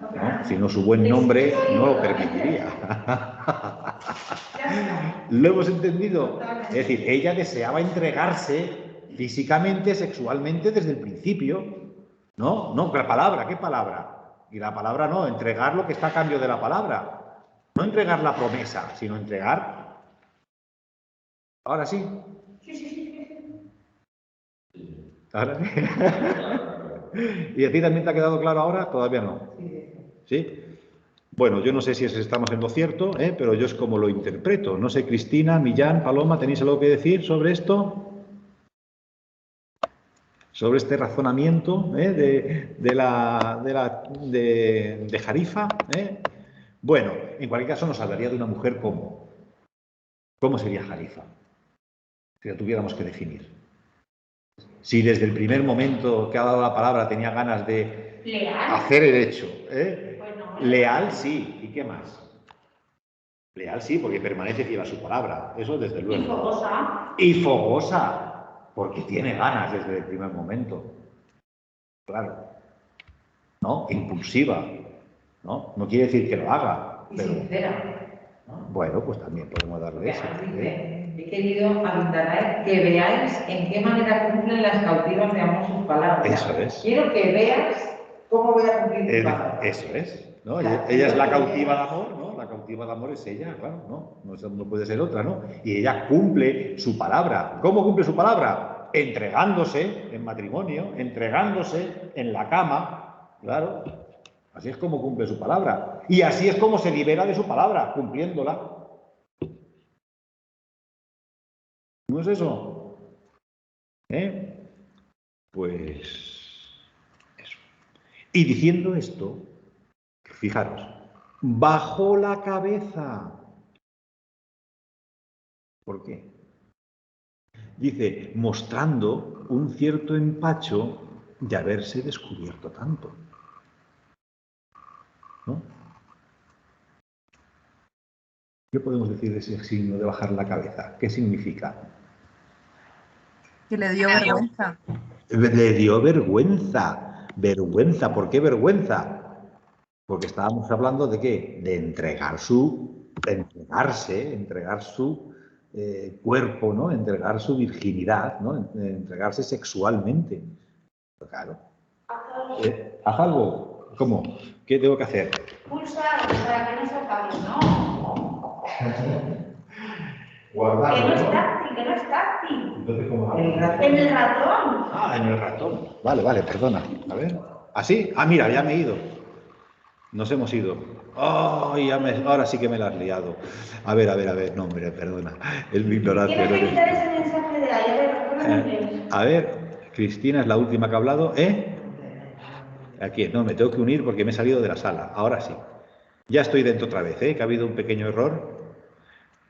¿No? Si no, su buen nombre no lo permitiría. ¿Lo hemos entendido? Es decir, ella deseaba entregarse físicamente, sexualmente desde el principio. ¿No? No, la palabra, ¿qué palabra? Y la palabra no, entregar lo que está a cambio de la palabra. No entregar la promesa, sino entregar... Ahora sí. Ahora sí. ¿Y a ti también te ha quedado claro ahora? Todavía no. ¿Sí? Bueno, yo no sé si estamos en lo cierto, pero yo es como lo interpreto. No sé, Cristina, Millán, Paloma, ¿tenéis algo que decir sobre esto? Sobre este razonamiento de Jarifa. Bueno, en cualquier caso nos hablaría de una mujer como. ¿Cómo sería Jarifa? Si la tuviéramos que definir. Si desde el primer momento que ha dado la palabra tenía ganas de Leal. hacer el hecho. Pues no. Leal sí. ¿Y qué más? Leal sí, porque permanece fiel a su palabra. Eso desde luego. Y fogosa. Y fogosa, porque tiene ganas desde el primer momento. Claro. ¿No? Impulsiva. ¿No? No quiere decir que lo haga. Y Pero, sincera. ¿no? bueno, pues también podemos darle eso. Dice, he querido apuntar que veáis en qué manera cumplen las cautivas de amor sus palabras. Eso es. Quiero que veas cómo voy a cumplir tus palabras. Eso es. ¿No? Claro. Ella es la cautiva de amor, ¿no? La cautiva de amor es ella, claro, no puede ser otra, ¿no? Y ella cumple su palabra. ¿Cómo cumple su palabra? Entregándose en matrimonio, entregándose en la cama, claro. Así es como cumple su palabra. Y así es como se libera de su palabra, cumpliéndola. ¿No es eso? Pues eso. Y diciendo esto, fijaros, bajó la cabeza. ¿Por qué? Dice, mostrando un cierto empacho de haberse descubierto tanto. ¿No? ¿Qué podemos decir de ese signo de bajar la cabeza? ¿Qué significa? Que le dio vergüenza. Le dio vergüenza. Vergüenza. ¿Por qué vergüenza? Porque estábamos hablando de ¿qué? De entregar entregar su cuerpo, ¿no? Entregar su virginidad, ¿no? Entregarse sexualmente. Pues claro. ¿Haz algo? ¿Cómo? ¿Qué tengo que hacer? Pulsa para que no se acabe, ¿no? Guardarlo, Que no es ¿no? táctil, que no es táctil. Entonces, ¿cómo El hago? ratón. En el ratón. Ah, en el ratón. Vale, perdona. A ver. ¿Así? Ah, mira, ya me he ido. Nos hemos ido. Oh, ahora sí que me la has liado. A ver. No, hombre, perdona. Es mi ignorancia. Tienes ¿no? que quitar ese mensaje de ahí, a ver, recuerda en inglés. A ver, Cristina es la última que ha hablado. Aquí, no, me tengo que unir porque me he salido de la sala. Ahora sí. Ya estoy dentro otra vez, que ha habido un pequeño error.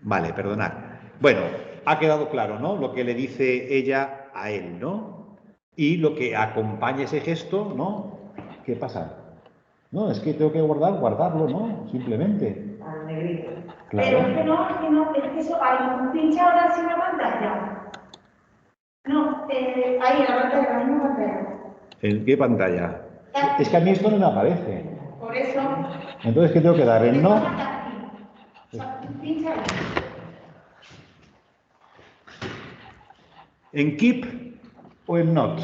Vale, perdonad. Bueno, ha quedado claro, ¿no? Lo que le dice ella a él, ¿no? Y lo que acompaña ese gesto, ¿no? ¿Qué pasa? No, es que tengo que guardarlo, ¿no? Simplemente. Al negrito. Pero es Claro. que no, eso, a lo mejor pincha ahora sí la pantalla. No, ahí en la pantalla, en la misma pantalla. ¿En qué pantalla? Es que a mí esto no me aparece. Por eso. Entonces, ¿qué tengo que dar? ¿El no? Pincha ahí. ¿En keep o en not?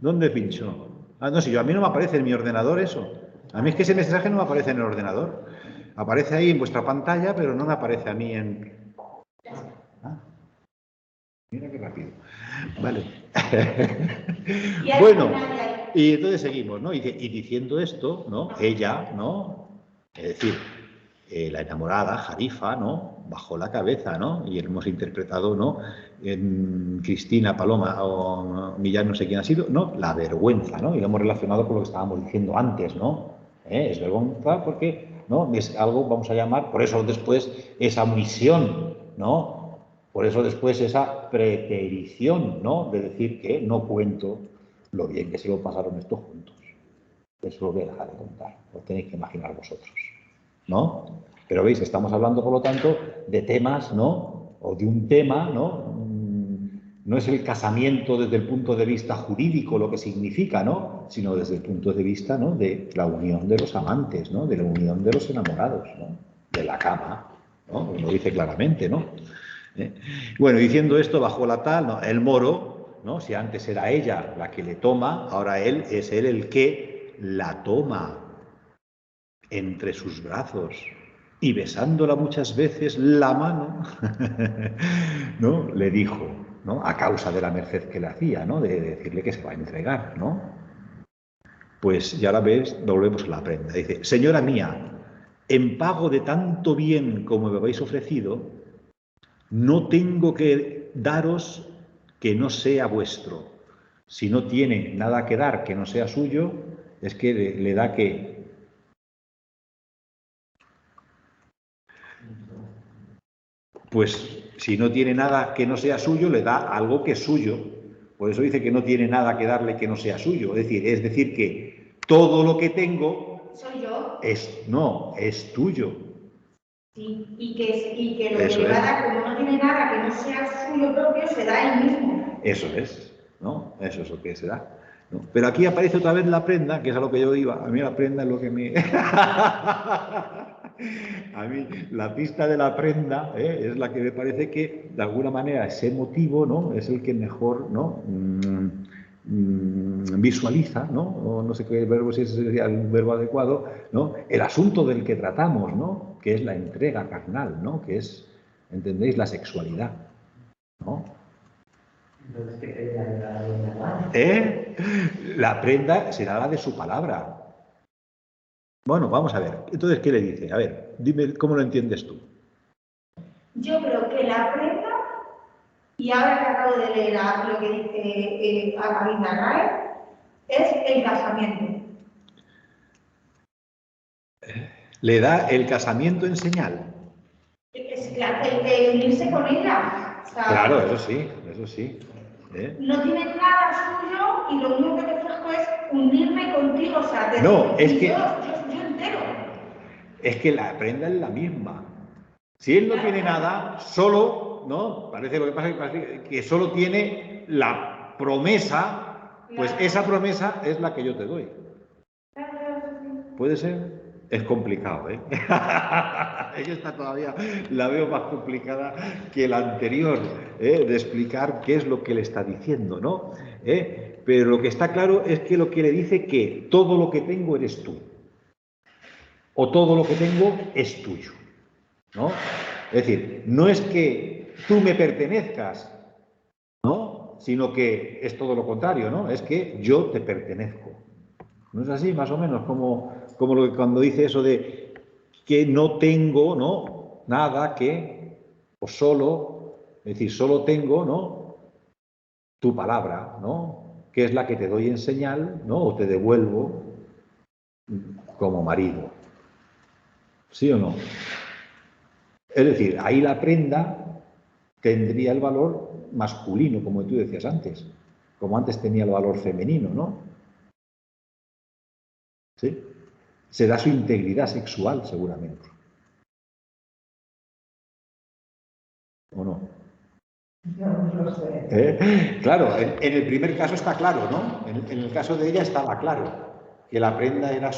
¿Dónde pincho? Ah, no, si a mí no me aparece en mi ordenador eso. A mí es que ese mensaje no me aparece en el ordenador. Aparece ahí en vuestra pantalla, pero no me aparece a mí en... Ah, mira qué rápido. Vale. Bueno, y entonces seguimos, ¿no? Y diciendo esto, ¿no? Ella, ¿no? Es decir, la enamorada, Jarifa, ¿no? Bajó la cabeza, ¿no? Y hemos interpretado, ¿no? En Cristina, Paloma o Millán, no sé quién ha sido, ¿no? La vergüenza, ¿no? Y lo hemos relacionado con lo que estábamos diciendo antes, ¿no? Es vergüenza porque, ¿no? Es algo, vamos a llamar, por eso después esa omisión, ¿no? Por eso después esa preterición, ¿no? De decir que no cuento lo bien que se lo pasaron estos juntos. Eso lo voy a dejar de contar, lo tenéis que imaginar vosotros, ¿no? Pero veis, estamos hablando, por lo tanto, de temas, ¿no? O de un tema, ¿no? No es el casamiento desde el punto de vista jurídico lo que significa, ¿no? Sino desde el punto de vista, ¿no? De la unión de los amantes, ¿no? De la unión de los enamorados, ¿no? De la cama, ¿no? Lo dice claramente, ¿no? Bueno, diciendo esto, bajó la tal, ¿no? El moro, ¿no? Si antes era ella la que le toma, ahora es él el que la toma entre sus brazos y besándola muchas veces la mano, ¿no? Le dijo, ¿no? A causa de la merced que le hacía, ¿no? De decirle que se va a entregar, ¿no? Pues ya la ves, volvemos a la prenda. Dice, señora mía, en pago de tanto bien como me habéis ofrecido, no tengo que daros que no sea vuestro. Si no tiene nada que dar que no sea suyo, es que le da que... Pues si no tiene nada que no sea suyo, le da algo que es suyo. Por eso dice que no tiene nada que darle que no sea suyo. Es decir que todo lo que tengo... ¿Soy yo? Es tuyo. Sí, y que lo Eso que le va a es. dar, como no tiene nada que no sea suyo propio, se da él mismo. Eso es, ¿no? Eso es lo que se da, ¿no? Pero aquí aparece otra vez la prenda, que es a lo que yo iba. A mí la prenda es lo que me... A mí la pista de la prenda es la que me parece que, de alguna manera, ese motivo, ¿no? Es el que mejor, ¿no? Visualiza, ¿no? O no sé qué verbo, si ese sería el verbo adecuado, ¿no? El asunto del que tratamos, ¿no? Que es la entrega carnal, ¿no? Que es, ¿entendéis? La sexualidad, ¿no? La prenda será la de su palabra. Bueno, vamos a ver. Entonces, ¿qué le dice? A ver, dime cómo lo entiendes tú. Yo creo que la prenda, y ahora que acabo de leer lo que dice Abindarrae, es el casamiento. Le da el casamiento en señal. Es el unirse con ella. O sea, Claro, eso sí, eso sí. No tiene nada suyo y lo único que te ofrezco es unirme contigo. O sea, No, es que... Yo entero. Es que la prenda es la misma. Si él no tiene nada, solo, ¿no? Parece lo que pasa que solo tiene la promesa, pues esa promesa es la que yo te doy. ¿Puede ser? Es complicado, ¿eh? Esta todavía la veo más complicada que la anterior, de explicar qué es lo que le está diciendo, ¿no? Pero lo que está claro es que lo que le dice que todo lo que tengo eres tú. O todo lo que tengo es tuyo, ¿no? Es decir, no es que tú me pertenezcas, ¿no? Sino que es todo lo contrario, ¿no? Es que yo te pertenezco. ¿No es así, más o menos? Como lo que cuando dice eso de que no tengo, ¿no? Nada que, o solo, es decir, solo tengo, ¿no? Tu palabra, ¿no? Que es la que te doy en señal, ¿no? O te devuelvo como marido. ¿Sí o no? Es decir, ahí la prenda tendría el valor masculino, como tú decías antes, como antes tenía el valor femenino, ¿no? ¿Sí? Será su integridad sexual, seguramente. ¿O no? No lo sé. Claro, en el primer caso está claro, ¿no? En el caso de ella estaba claro que la prenda era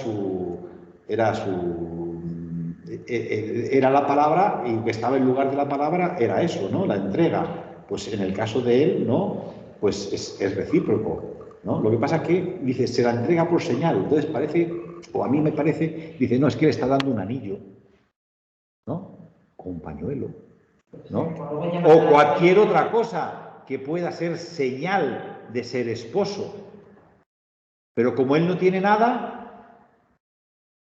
la palabra, y que estaba en lugar de la palabra era eso, ¿no? La entrega. Pues en el caso de él, ¿no? Pues es recíproco, ¿no? Lo que pasa es que, dice, se la entrega por señal. Entonces parece, o a mí me parece, dice, no, es que le está dando un anillo. con un pañuelo, ¿no? O cualquier otra cosa que pueda ser señal de ser esposo. Pero como él no tiene nada,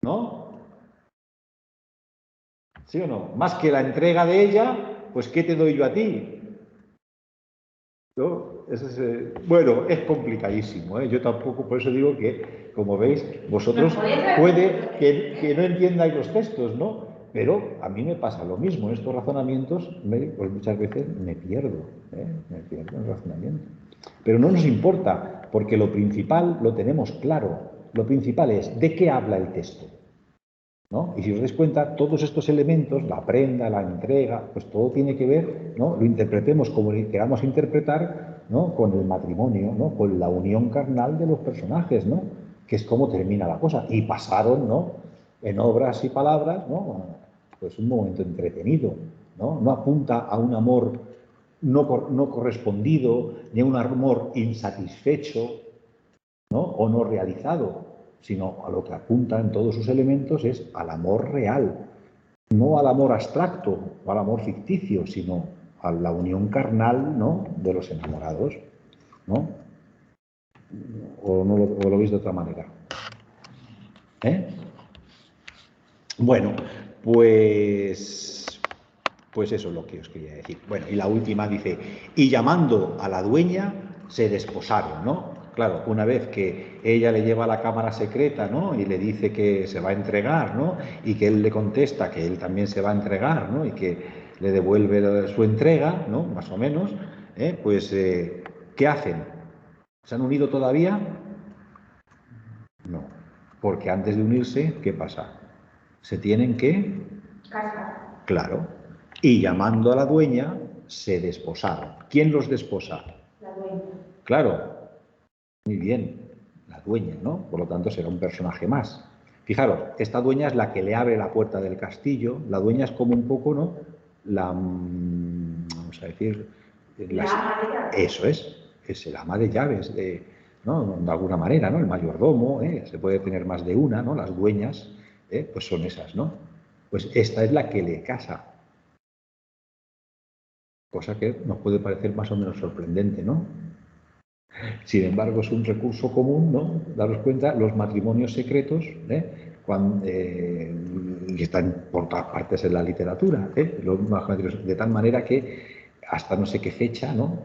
¿no? ¿Sí o no? Más que la entrega de ella, pues ¿qué te doy yo a ti? ¿No? Bueno, es complicadísimo, ¿eh? Yo tampoco, por eso digo que, como veis, vosotros puede que no entendáis los textos, ¿no? Pero a mí me pasa lo mismo, en estos razonamientos, pues muchas veces me pierdo en el razonamiento. Pero no nos importa, porque lo principal lo tenemos claro. Lo principal es, ¿de qué habla el texto? ¿No? Y si os dais cuenta, todos estos elementos, la prenda, la entrega, pues todo tiene que ver, ¿no? Lo interpretemos como queramos interpretar, ¿no? Con el matrimonio, ¿no? Con la unión carnal de los personajes, ¿no? Que es como termina la cosa. Y pasaron, ¿no? En obras y palabras, ¿no? Pues un momento entretenido, ¿no? No apunta a un amor no correspondido, ni a un amor insatisfecho, ¿no? O no realizado, sino a lo que apunta en todos sus elementos es al amor real, no al amor abstracto o al amor ficticio, sino a la unión carnal, ¿no? De los enamorados, ¿no? ¿O lo veis de otra manera? Bueno, pues eso es lo que os quería decir. Bueno, y la última dice, y llamando a la dueña, se desposaron, ¿no? Claro, una vez que ella le lleva a la cámara secreta, ¿no? Y le dice que se va a entregar, ¿no? Y que él le contesta que él también se va a entregar, ¿no? Y que le devuelve su entrega, ¿no? Más o menos, pues, ¿qué hacen? ¿Se han unido todavía? No, porque antes de unirse, ¿qué pasa? Se tienen que Casar. Claro. Y llamando a la dueña, se desposaron. ¿Quién los desposa? La dueña. Claro. Muy bien. La dueña, ¿no? Por lo tanto, será un personaje más. Fijaros, esta dueña es la que le abre la puerta del castillo. La dueña es como un poco, ¿no? Vamos a decir... La ama de llaves. Eso es el ama de llaves, ¿no? De alguna manera, ¿no? El mayordomo, se puede tener más de una, ¿no? Las dueñas, pues son esas, ¿no? Pues esta es la que le casa. Cosa que nos puede parecer más o menos sorprendente, ¿no? Sin embargo, es un recurso común, ¿no? Daros cuenta, los matrimonios secretos, que están por todas partes en la literatura, de tal manera que hasta no sé qué fecha, ¿no?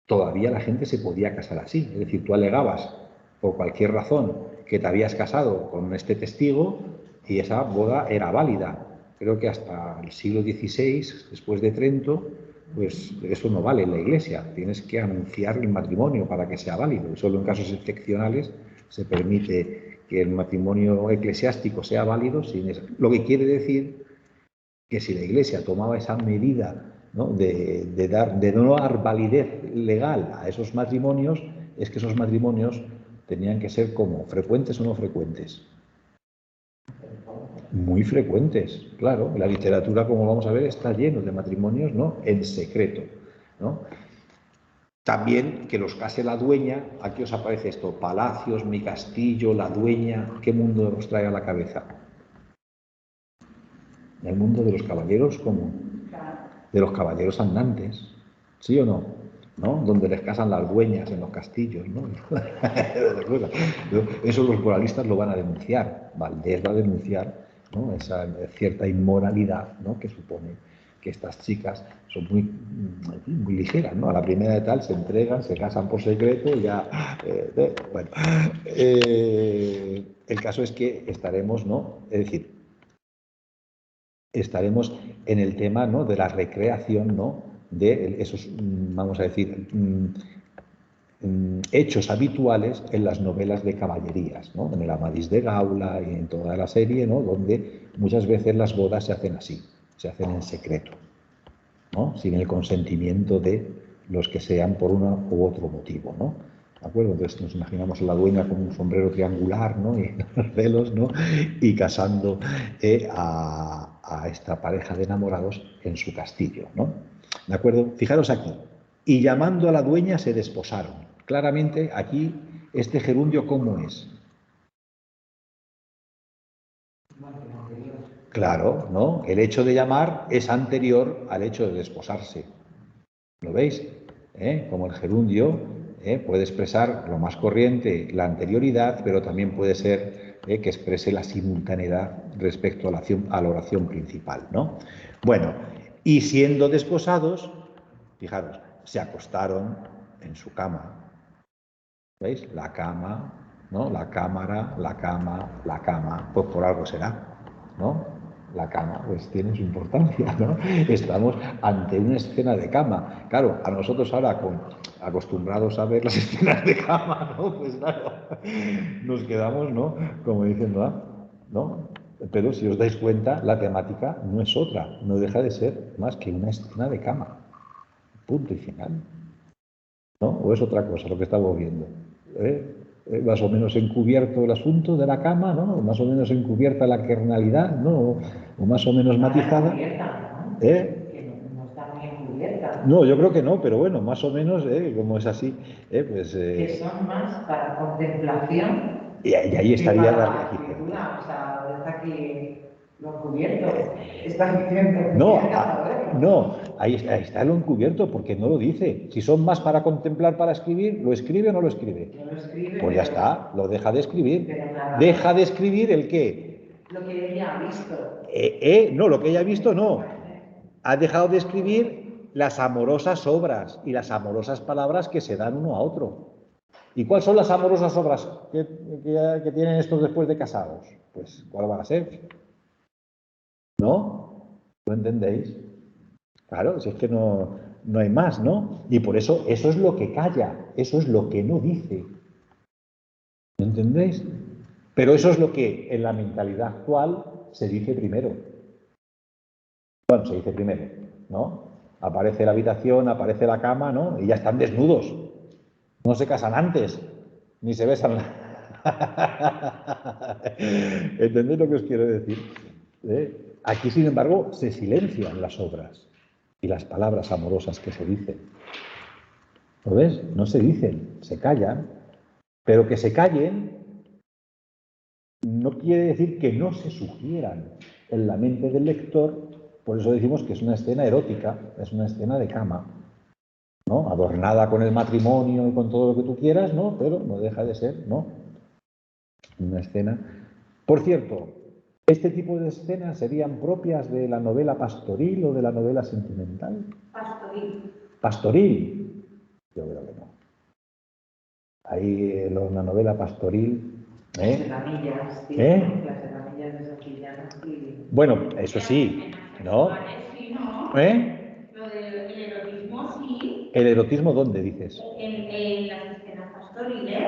Todavía la gente se podía casar así. Es decir, tú alegabas por cualquier razón que te habías casado con este testigo y esa boda era válida. Creo que hasta el siglo XVI, después de Trento, pues eso no vale en la Iglesia. Tienes que anunciar el matrimonio para que sea válido. Solo en casos excepcionales se permite que el matrimonio eclesiástico sea válido sin eso. Lo que quiere decir que si la Iglesia tomaba esa medida, ¿no? de no dar validez legal a esos matrimonios, es que esos matrimonios tenían que ser como frecuentes o no frecuentes. Muy frecuentes, claro. La literatura, como vamos a ver, está lleno de matrimonios, ¿no? En secreto, ¿no? También que los case la dueña. Aquí os aparece esto: palacios, mi castillo, la dueña. ¿Qué mundo nos trae a la cabeza? El mundo de los caballeros, ¿cómo? De los caballeros andantes, ¿sí o no? ¿No? Donde les casan las dueñas en los castillos, ¿no? Eso los moralistas lo van a denunciar. Valdés va a denunciar, ¿no? Esa cierta inmoralidad, ¿no? Que supone que estas chicas son muy ligeras, ¿no? A la primera de tal se entregan, se casan por secreto y ya... bueno, el caso es que estaremos, ¿no? Es decir, estaremos en el tema, ¿no? De la recreación, ¿no? De esos, vamos a decir, hechos habituales en las novelas de caballerías, ¿no? En el Amadís de Gaula y en toda la serie, ¿no? Donde muchas veces las bodas se hacen así, se hacen en secreto, ¿no? Sin el consentimiento de los que sean por uno u otro motivo, ¿no? ¿De acuerdo? Entonces nos imaginamos a la dueña con un sombrero triangular, ¿no? Y los velos, ¿no? Y casando a esta pareja de enamorados en su castillo, ¿no? ¿De acuerdo? Fijaros aquí. Y llamando a la dueña se desposaron. Claramente aquí este gerundio, ¿cómo es? Claro, ¿no? El hecho de llamar es anterior al hecho de desposarse. ¿Lo veis? Como el gerundio puede expresar lo más corriente, la anterioridad, pero también puede ser que exprese la simultaneidad respecto a la oración principal, ¿no? Bueno, y siendo desposados, fijaros, se acostaron en su cama. ¿Veis? La cama, ¿no? La cámara, la cama, pues por algo será, ¿no? La cama, pues tiene su importancia, ¿no? Estamos ante una escena de cama. Claro, a nosotros ahora, acostumbrados a ver las escenas de cama, ¿no? Pues claro, nos quedamos, ¿no? Como diciendo, ¿no? Pero si os dais cuenta, la temática no es otra, no deja de ser más que una escena de cama. Punto y final. ¿No? ¿O es otra cosa lo que estamos viendo? Más o menos encubierto el asunto de la cama, ¿no? Más o menos encubierta la carnalidad, ¿no? O más o menos matizada. ¿No? ¿Eh? Que no está muy encubierta. No, yo creo que no, pero bueno, más o menos, como es así, pues... que son más para contemplación. Y ahí estaría la la escritura, o sea, está aquí lo encubierto. Está diciendo. No, ahí está lo encubierto, porque no lo dice. Si son más para contemplar, para escribir, ¿lo escribe o no lo escribe? No lo escribe. Pues ya está, lo deja de escribir. ¿Deja de escribir el qué? Lo que ella ha visto. No, lo que ella ha visto no. Ha dejado de escribir las amorosas obras y las amorosas palabras que se dan uno a otro. ¿Y cuáles son las amorosas obras que tienen estos después de casados? Pues, ¿cuál van a ser? ¿No? ¿Lo entendéis? Claro, si es que no hay más, ¿no? Y por eso es lo que calla, eso es lo que no dice. ¿Me entendéis? Pero eso es lo que en la mentalidad actual se dice primero. Bueno, se dice primero, ¿no? Aparece la habitación, aparece la cama, ¿no? Y ya están desnudos. No se casan antes, ni se besan. ¿Entendéis lo que os quiero decir? Aquí, sin embargo, se silencian las obras y las palabras amorosas que se dicen. ¿Lo ves? No se dicen, se callan. Pero que se callen no quiere decir que no se sugieran en la mente del lector. Por eso decimos que es una escena erótica, es una escena de cama, ¿no? Adornada con el matrimonio y con todo lo que tú quieras, ¿no? Pero no deja de ser, ¿no? Una escena. Por cierto, ¿este tipo de escenas serían propias de la novela pastoril o de la novela sentimental? Pastoril. ¿Pastoril? Yo creo que no. Ahí en la novela pastoril... Las serranillas, sí, las serranillas de Santillana. Sí. Bueno, eso sí, ¿no? Lo del erotismo, sí. ¿El erotismo dónde dices? En las escenas pastoriles.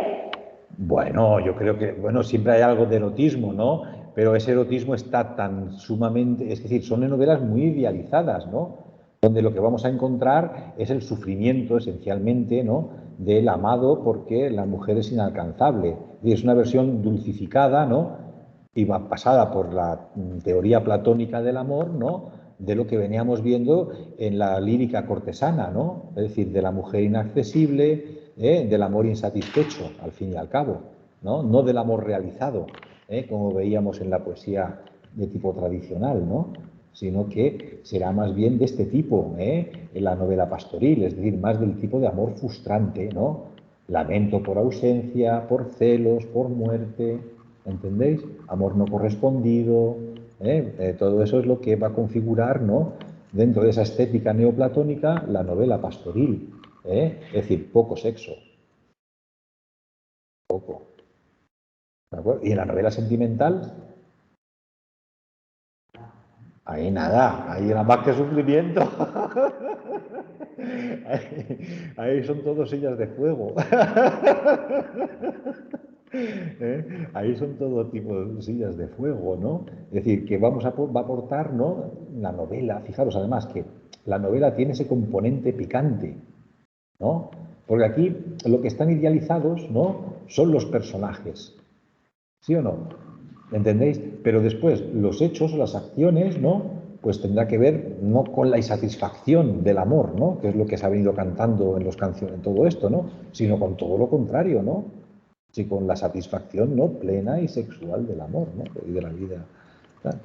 Bueno, yo creo que, siempre hay algo de erotismo, ¿no? Pero ese erotismo está tan sumamente, es decir, son novelas muy idealizadas, ¿no? Donde lo que vamos a encontrar es el sufrimiento, esencialmente, ¿no? Del amado porque la mujer es inalcanzable. Y es una versión dulcificada, ¿no? Y pasada por la teoría platónica del amor, ¿no? De lo que veníamos viendo en la lírica cortesana, ¿no? Es decir, de la mujer inaccesible, del amor insatisfecho, al fin y al cabo, ¿no? No del amor realizado, como veíamos en la poesía de tipo tradicional, ¿no? Sino que será más bien de este tipo, en la novela pastoril, es decir, más del tipo de amor frustrante, ¿no? Lamento por ausencia, por celos, por muerte, ¿entendéis? Amor no correspondido, todo eso es lo que va a configurar, ¿no? Dentro de esa estética neoplatónica, la novela pastoril, es decir, poco sexo. Poco. ¿De acuerdo? Y en la novela sentimental, ahí nada, ahí nada más que sufrimiento. Ahí son todos sillas de fuego. Ahí son todo tipo de sillas de fuego, ¿no? Es decir, que va a aportar, ¿no? La novela, fijaros además que la novela tiene ese componente picante, ¿no? Porque aquí lo que están idealizados, ¿no? Son los personajes, ¿sí o no? ¿Entendéis? Pero después los hechos, las acciones, ¿no? Pues tendrá que ver no con la insatisfacción del amor, ¿no? Que es lo que se ha venido cantando en las canciones, en todo esto, ¿no? Sino con todo lo contrario, ¿no? Sí, con la satisfacción, ¿no? Plena y sexual del amor, ¿no? Y de la vida. ¿Claro?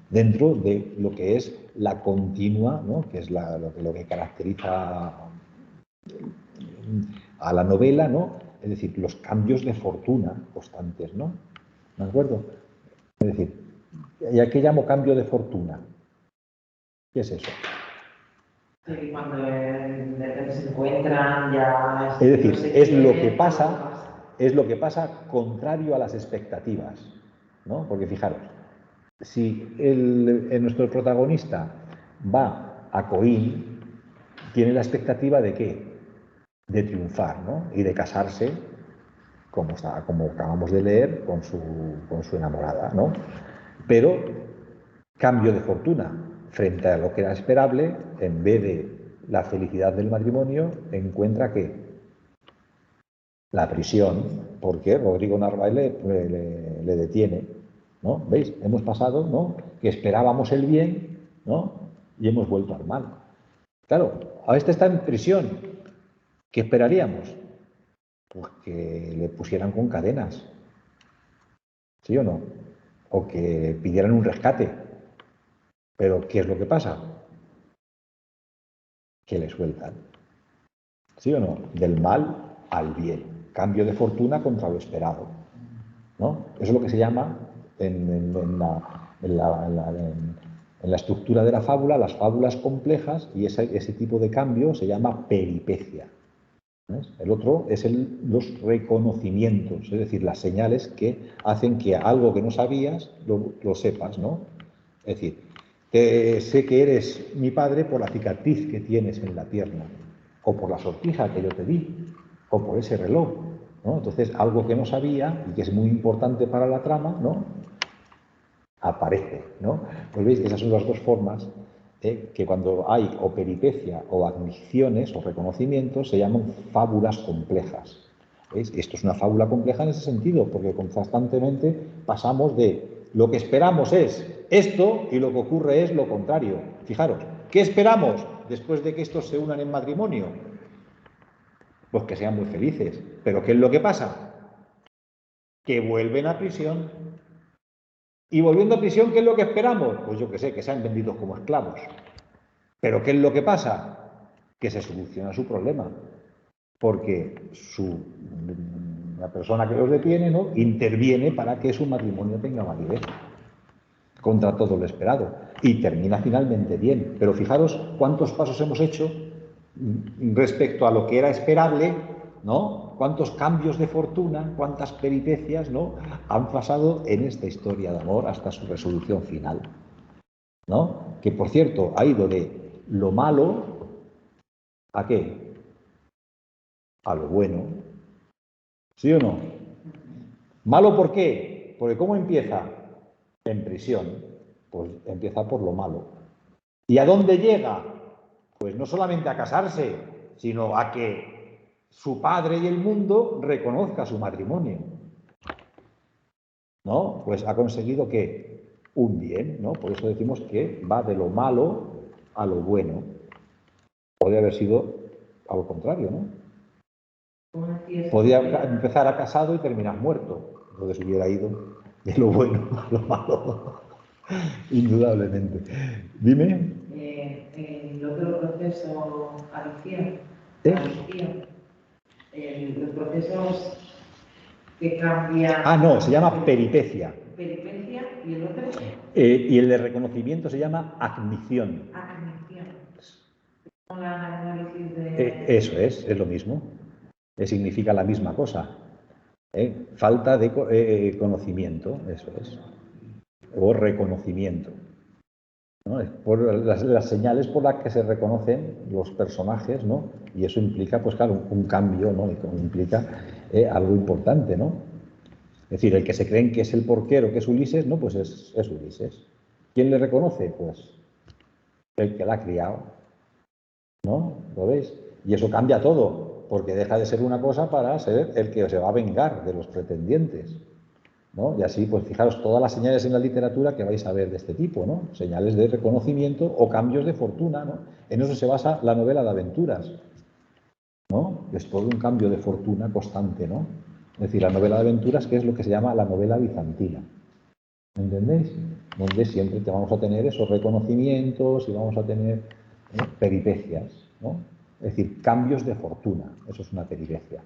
dentro de lo que es la continua, ¿no? Que es lo que caracteriza a la novela, ¿no? Es decir, los cambios de fortuna constantes, ¿no? ¿De acuerdo? Es decir, ¿y a qué llamo cambio de fortuna? ¿Qué es eso? Sí, cuando de repente se encuentran ya... Es decir, es lo que pasa contrario a las expectativas, ¿no? Porque fijaros, si nuestro protagonista va a Coín, tiene la expectativa de ¿qué? De triunfar, ¿no? Y de casarse, como acabamos de leer, con su enamorada, ¿no? Pero cambio de fortuna, frente a lo que era esperable, en vez de la felicidad del matrimonio, encuentra que la prisión, porque Rodrigo Narváez le detiene, ¿no? ¿Veis? Hemos pasado, ¿no? Que esperábamos el bien, ¿no? Y hemos vuelto al mal. Claro, a este está en prisión. ¿Qué esperaríamos? Pues que le pusieran con cadenas. ¿Sí o no? O que pidieran un rescate. Pero ¿qué es lo que pasa? Que le sueltan. ¿Sí o no? Del mal al bien. Cambio de fortuna contra lo esperado, ¿no? Eso es lo que se llama en la estructura de la fábula, las fábulas complejas, y ese tipo de cambio se llama peripecia. ¿Ves? El otro es los reconocimientos, es decir, las señales que hacen que algo que no sabías lo sepas, ¿no? Es decir, sé que eres mi padre por la cicatriz que tienes en la pierna, o por la sortija que yo te di, o por ese reloj, ¿no? Entonces, algo que no sabía y que es muy importante para la trama, ¿no? Aparece, ¿no? Pues veis, esas son las dos formas que cuando hay o peripecia o admisiones o reconocimientos se llaman fábulas complejas. ¿Veis? Esto es una fábula compleja en ese sentido, porque constantemente pasamos de lo que esperamos es esto y lo que ocurre es lo contrario. Fijaros, ¿qué esperamos después de que estos se unan en matrimonio? Pues que sean muy felices. ¿Pero qué es lo que pasa? Que vuelven a prisión. Y volviendo a prisión, ¿qué es lo que esperamos? Pues yo qué sé, que sean vendidos como esclavos. ¿Pero qué es lo que pasa? Que se soluciona su problema. Porque la persona que los detiene, ¿no? Interviene para que su matrimonio tenga validez contra todo lo esperado. Y termina finalmente bien. Pero fijaros cuántos pasos hemos hecho respecto a lo que era esperable, ¿no? Cuántos cambios de fortuna, cuántas peripecias, ¿no? Han pasado en esta historia de amor hasta su resolución final, ¿no? Que, por cierto, ha ido de lo malo ¿a qué? A lo bueno. ¿Sí o no? ¿Malo por qué? Porque ¿cómo empieza? En prisión. Pues empieza por lo malo. ¿Y a dónde llega? Pues no solamente a casarse, sino a que su padre y el mundo reconozca su matrimonio. ¿No? Pues ha conseguido ¿qué? Un bien, ¿no? Por eso decimos que va de lo malo a lo bueno. Podría haber sido algo contrario, ¿no? Podía empezar a casado y terminar muerto. Entonces hubiera ido de lo bueno a lo malo. Indudablemente. Dime. El otro proceso, adicción. Los procesos que cambian... Ah, no, se llama peripecia. Peripecia, ¿y el otro? Y el de reconocimiento se llama admisión. Admisión. Como la análisis Eso es lo mismo. Significa la misma cosa. Falta de conocimiento, eso es. O reconocimiento, ¿no? Es por las señales por las que se reconocen los personajes, ¿no? Y eso implica, pues claro, un cambio, ¿no? Implica algo importante, ¿no? Es decir, el que se creen que es el porquero, que es Ulises, no, pues es Ulises. ¿Quién le reconoce? Pues el que la ha criado, ¿no? ¿Lo veis? Y eso cambia todo, porque deja de ser una cosa para ser el que se va a vengar de los pretendientes, ¿no? Y así, pues fijaros todas las señales en la literatura que vais a ver de este tipo, ¿no? Señales de reconocimiento o cambios de fortuna, ¿no? En eso se basa la novela de aventuras, ¿no? Es todo un cambio de fortuna constante, ¿no? Es decir, la novela de aventuras, que es lo que se llama la novela bizantina. ¿Entendéis? donde siempre te vamos a tener esos reconocimientos y vamos a tener peripecias, ¿no? Es decir, cambios de fortuna, eso es una peripecia.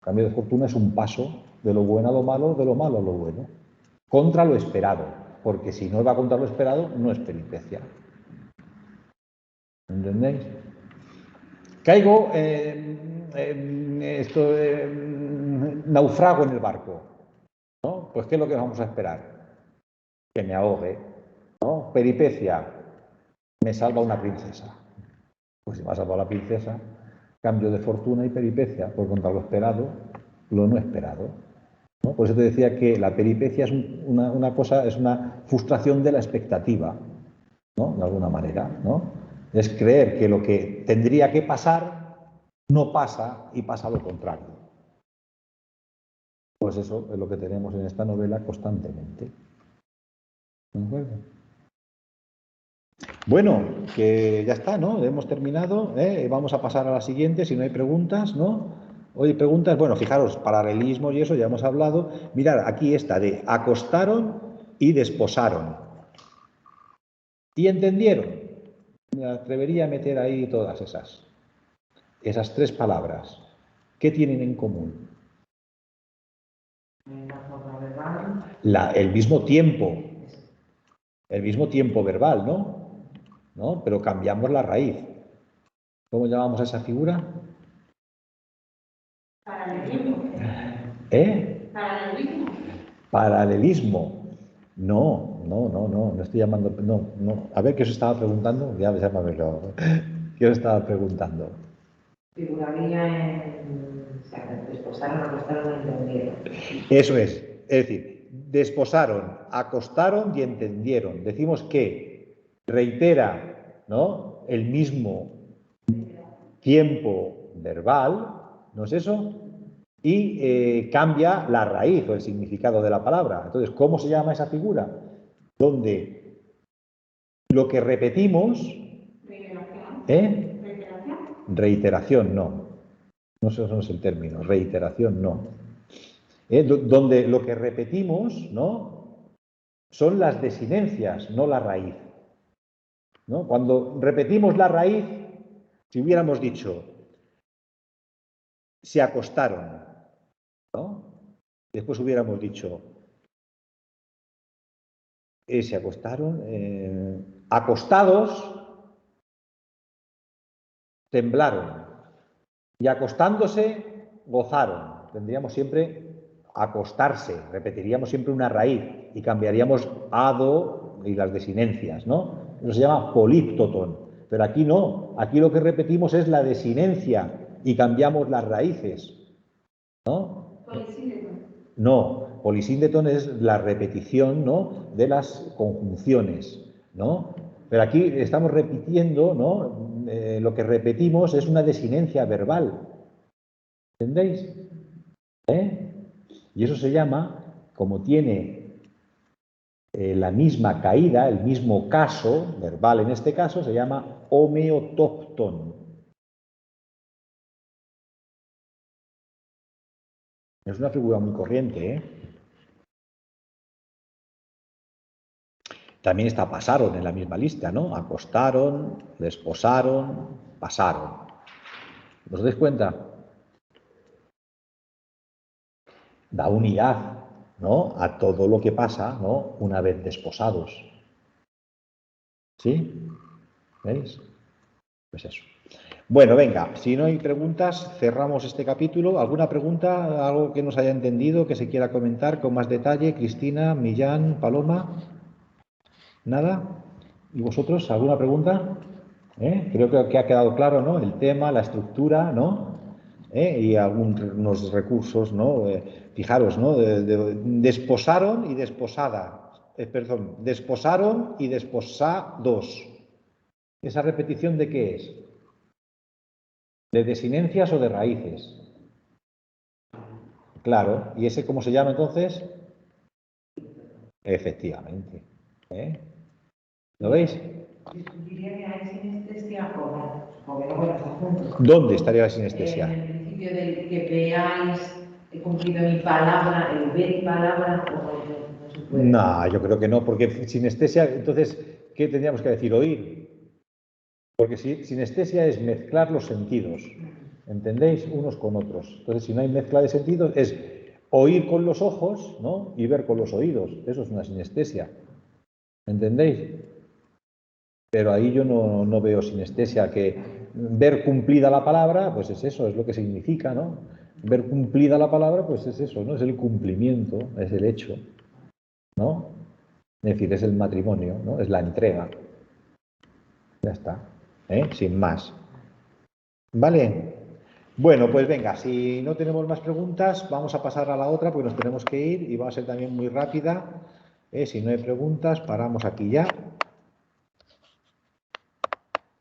Cambio de fortuna es un paso de lo bueno a lo malo, de lo malo a lo bueno, contra lo esperado, porque si no va contra lo esperado, no es peripecia. ¿Entendéis? Caigo, naufrago en el barco, ¿no? Pues ¿qué es lo que vamos a esperar? Que me ahogue, ¿no? Peripecia, me salva una princesa. Pues si me ha salvado la princesa, cambio de fortuna y peripecia, por contra lo esperado, lo no esperado, ¿no? Por eso te decía que la peripecia es una cosa, es una frustración de la expectativa, ¿no? De alguna manera, ¿no? Es creer que lo que tendría que pasar no pasa y pasa lo contrario. Pues eso es lo que tenemos en esta novela constantemente. ¿De acuerdo? Bueno, que ya está, ¿no? Hemos terminado, ¿eh? Vamos a pasar a la siguiente, si no hay preguntas, ¿no? Hoy preguntas, bueno, fijaros, paralelismo y eso ya hemos hablado. Mirad, aquí está de acostaron y desposaron. ¿Y entendieron? Me atrevería a meter ahí todas esas tres palabras. ¿Qué tienen en común? El mismo tiempo verbal, ¿no? Pero cambiamos la raíz. ¿Cómo llamamos a esa figura? Paralelismo. Paralelismo. Paralelismo. No estoy llamando, no. A ver, ¿qué os estaba preguntando? Ya llámamelo. ¿Qué os estaba preguntando? Figuraría en desposaron, acostaron, entendieron. Eso es decir, desposaron, acostaron y entendieron. Decimos que reitera, ¿no?, el mismo tiempo verbal, ¿no es eso? Y cambia la raíz o el significado de la palabra. Entonces, ¿cómo se llama esa figura? Donde lo que repetimos... Reiteración, no. No, eso no es el término. Reiteración, no. Donde lo que repetimos, ¿no?, son las desinencias, no la raíz, ¿no? Cuando repetimos la raíz, si hubiéramos dicho se acostaron, ¿no? Después hubiéramos dicho se acostaron, acostados temblaron y acostándose gozaron. Tendríamos siempre acostarse, repetiríamos siempre una raíz y cambiaríamos ado y las desinencias, ¿no? Eso se llama políptoton. Pero aquí no, aquí lo que repetimos es la desinencia y cambiamos las raíces, ¿no? Polisíndeton. No, polisíndeton es la repetición, ¿no?, de las conjunciones, ¿no? Pero aquí estamos repitiendo, ¿no? Lo que repetimos es una desinencia verbal. ¿Entendéis? Y eso se llama, como tiene la misma caída, el mismo caso, verbal en este caso, se llama homeotócton. Es una figura muy corriente, ¿eh? También está pasaron en la misma lista, ¿no? Acostaron, desposaron, pasaron. ¿Os dais cuenta? Da unidad, ¿no?, a todo lo que pasa, ¿no?, una vez desposados. ¿Sí? ¿Veis? Pues eso. Bueno, venga, si no hay preguntas, cerramos este capítulo. ¿Alguna pregunta? ¿Algo que nos haya entendido, que se quiera comentar con más detalle? Cristina, Millán, Paloma. ¿Nada? ¿Y vosotros? ¿Alguna pregunta? Creo que ha quedado claro, ¿no?, el tema, la estructura, ¿no? Y algunos recursos, ¿no? Fijaros, ¿no? Desposaron y desposada. Perdón, desposaron y desposados. ¿Esa repetición de qué es? ¿De desinencias o de raíces? Claro. ¿Y ese cómo se llama entonces? Efectivamente. ¿Lo veis? Diría que hay sinestesia o no, porque no pueden estar juntos. ¿Dónde estaría la sinestesia? En el principio del que veáis, he cumplido mi palabra, el ver mi palabra, o no es un puede. No, yo creo que no, porque sinestesia, entonces, ¿qué tendríamos que decir? Oír. Porque sinestesia es mezclar los sentidos, ¿entendéis? Unos con otros. Entonces, si no hay mezcla de sentidos, es oír con los ojos, ¿no? Y ver con los oídos. Eso es una sinestesia. ¿Entendéis? Pero ahí yo no veo sinestesia, que ver cumplida la palabra, pues es eso, es lo que significa, ¿no? Ver cumplida la palabra, pues es eso, ¿no? Es el cumplimiento, es el hecho, ¿no? Es decir, es el matrimonio, ¿no? Es la entrega. Ya está, sin más. ¿Vale? Bueno, pues venga, si no tenemos más preguntas, vamos a pasar a la otra porque nos tenemos que ir y va a ser también muy rápida. Si no hay preguntas, paramos aquí ya.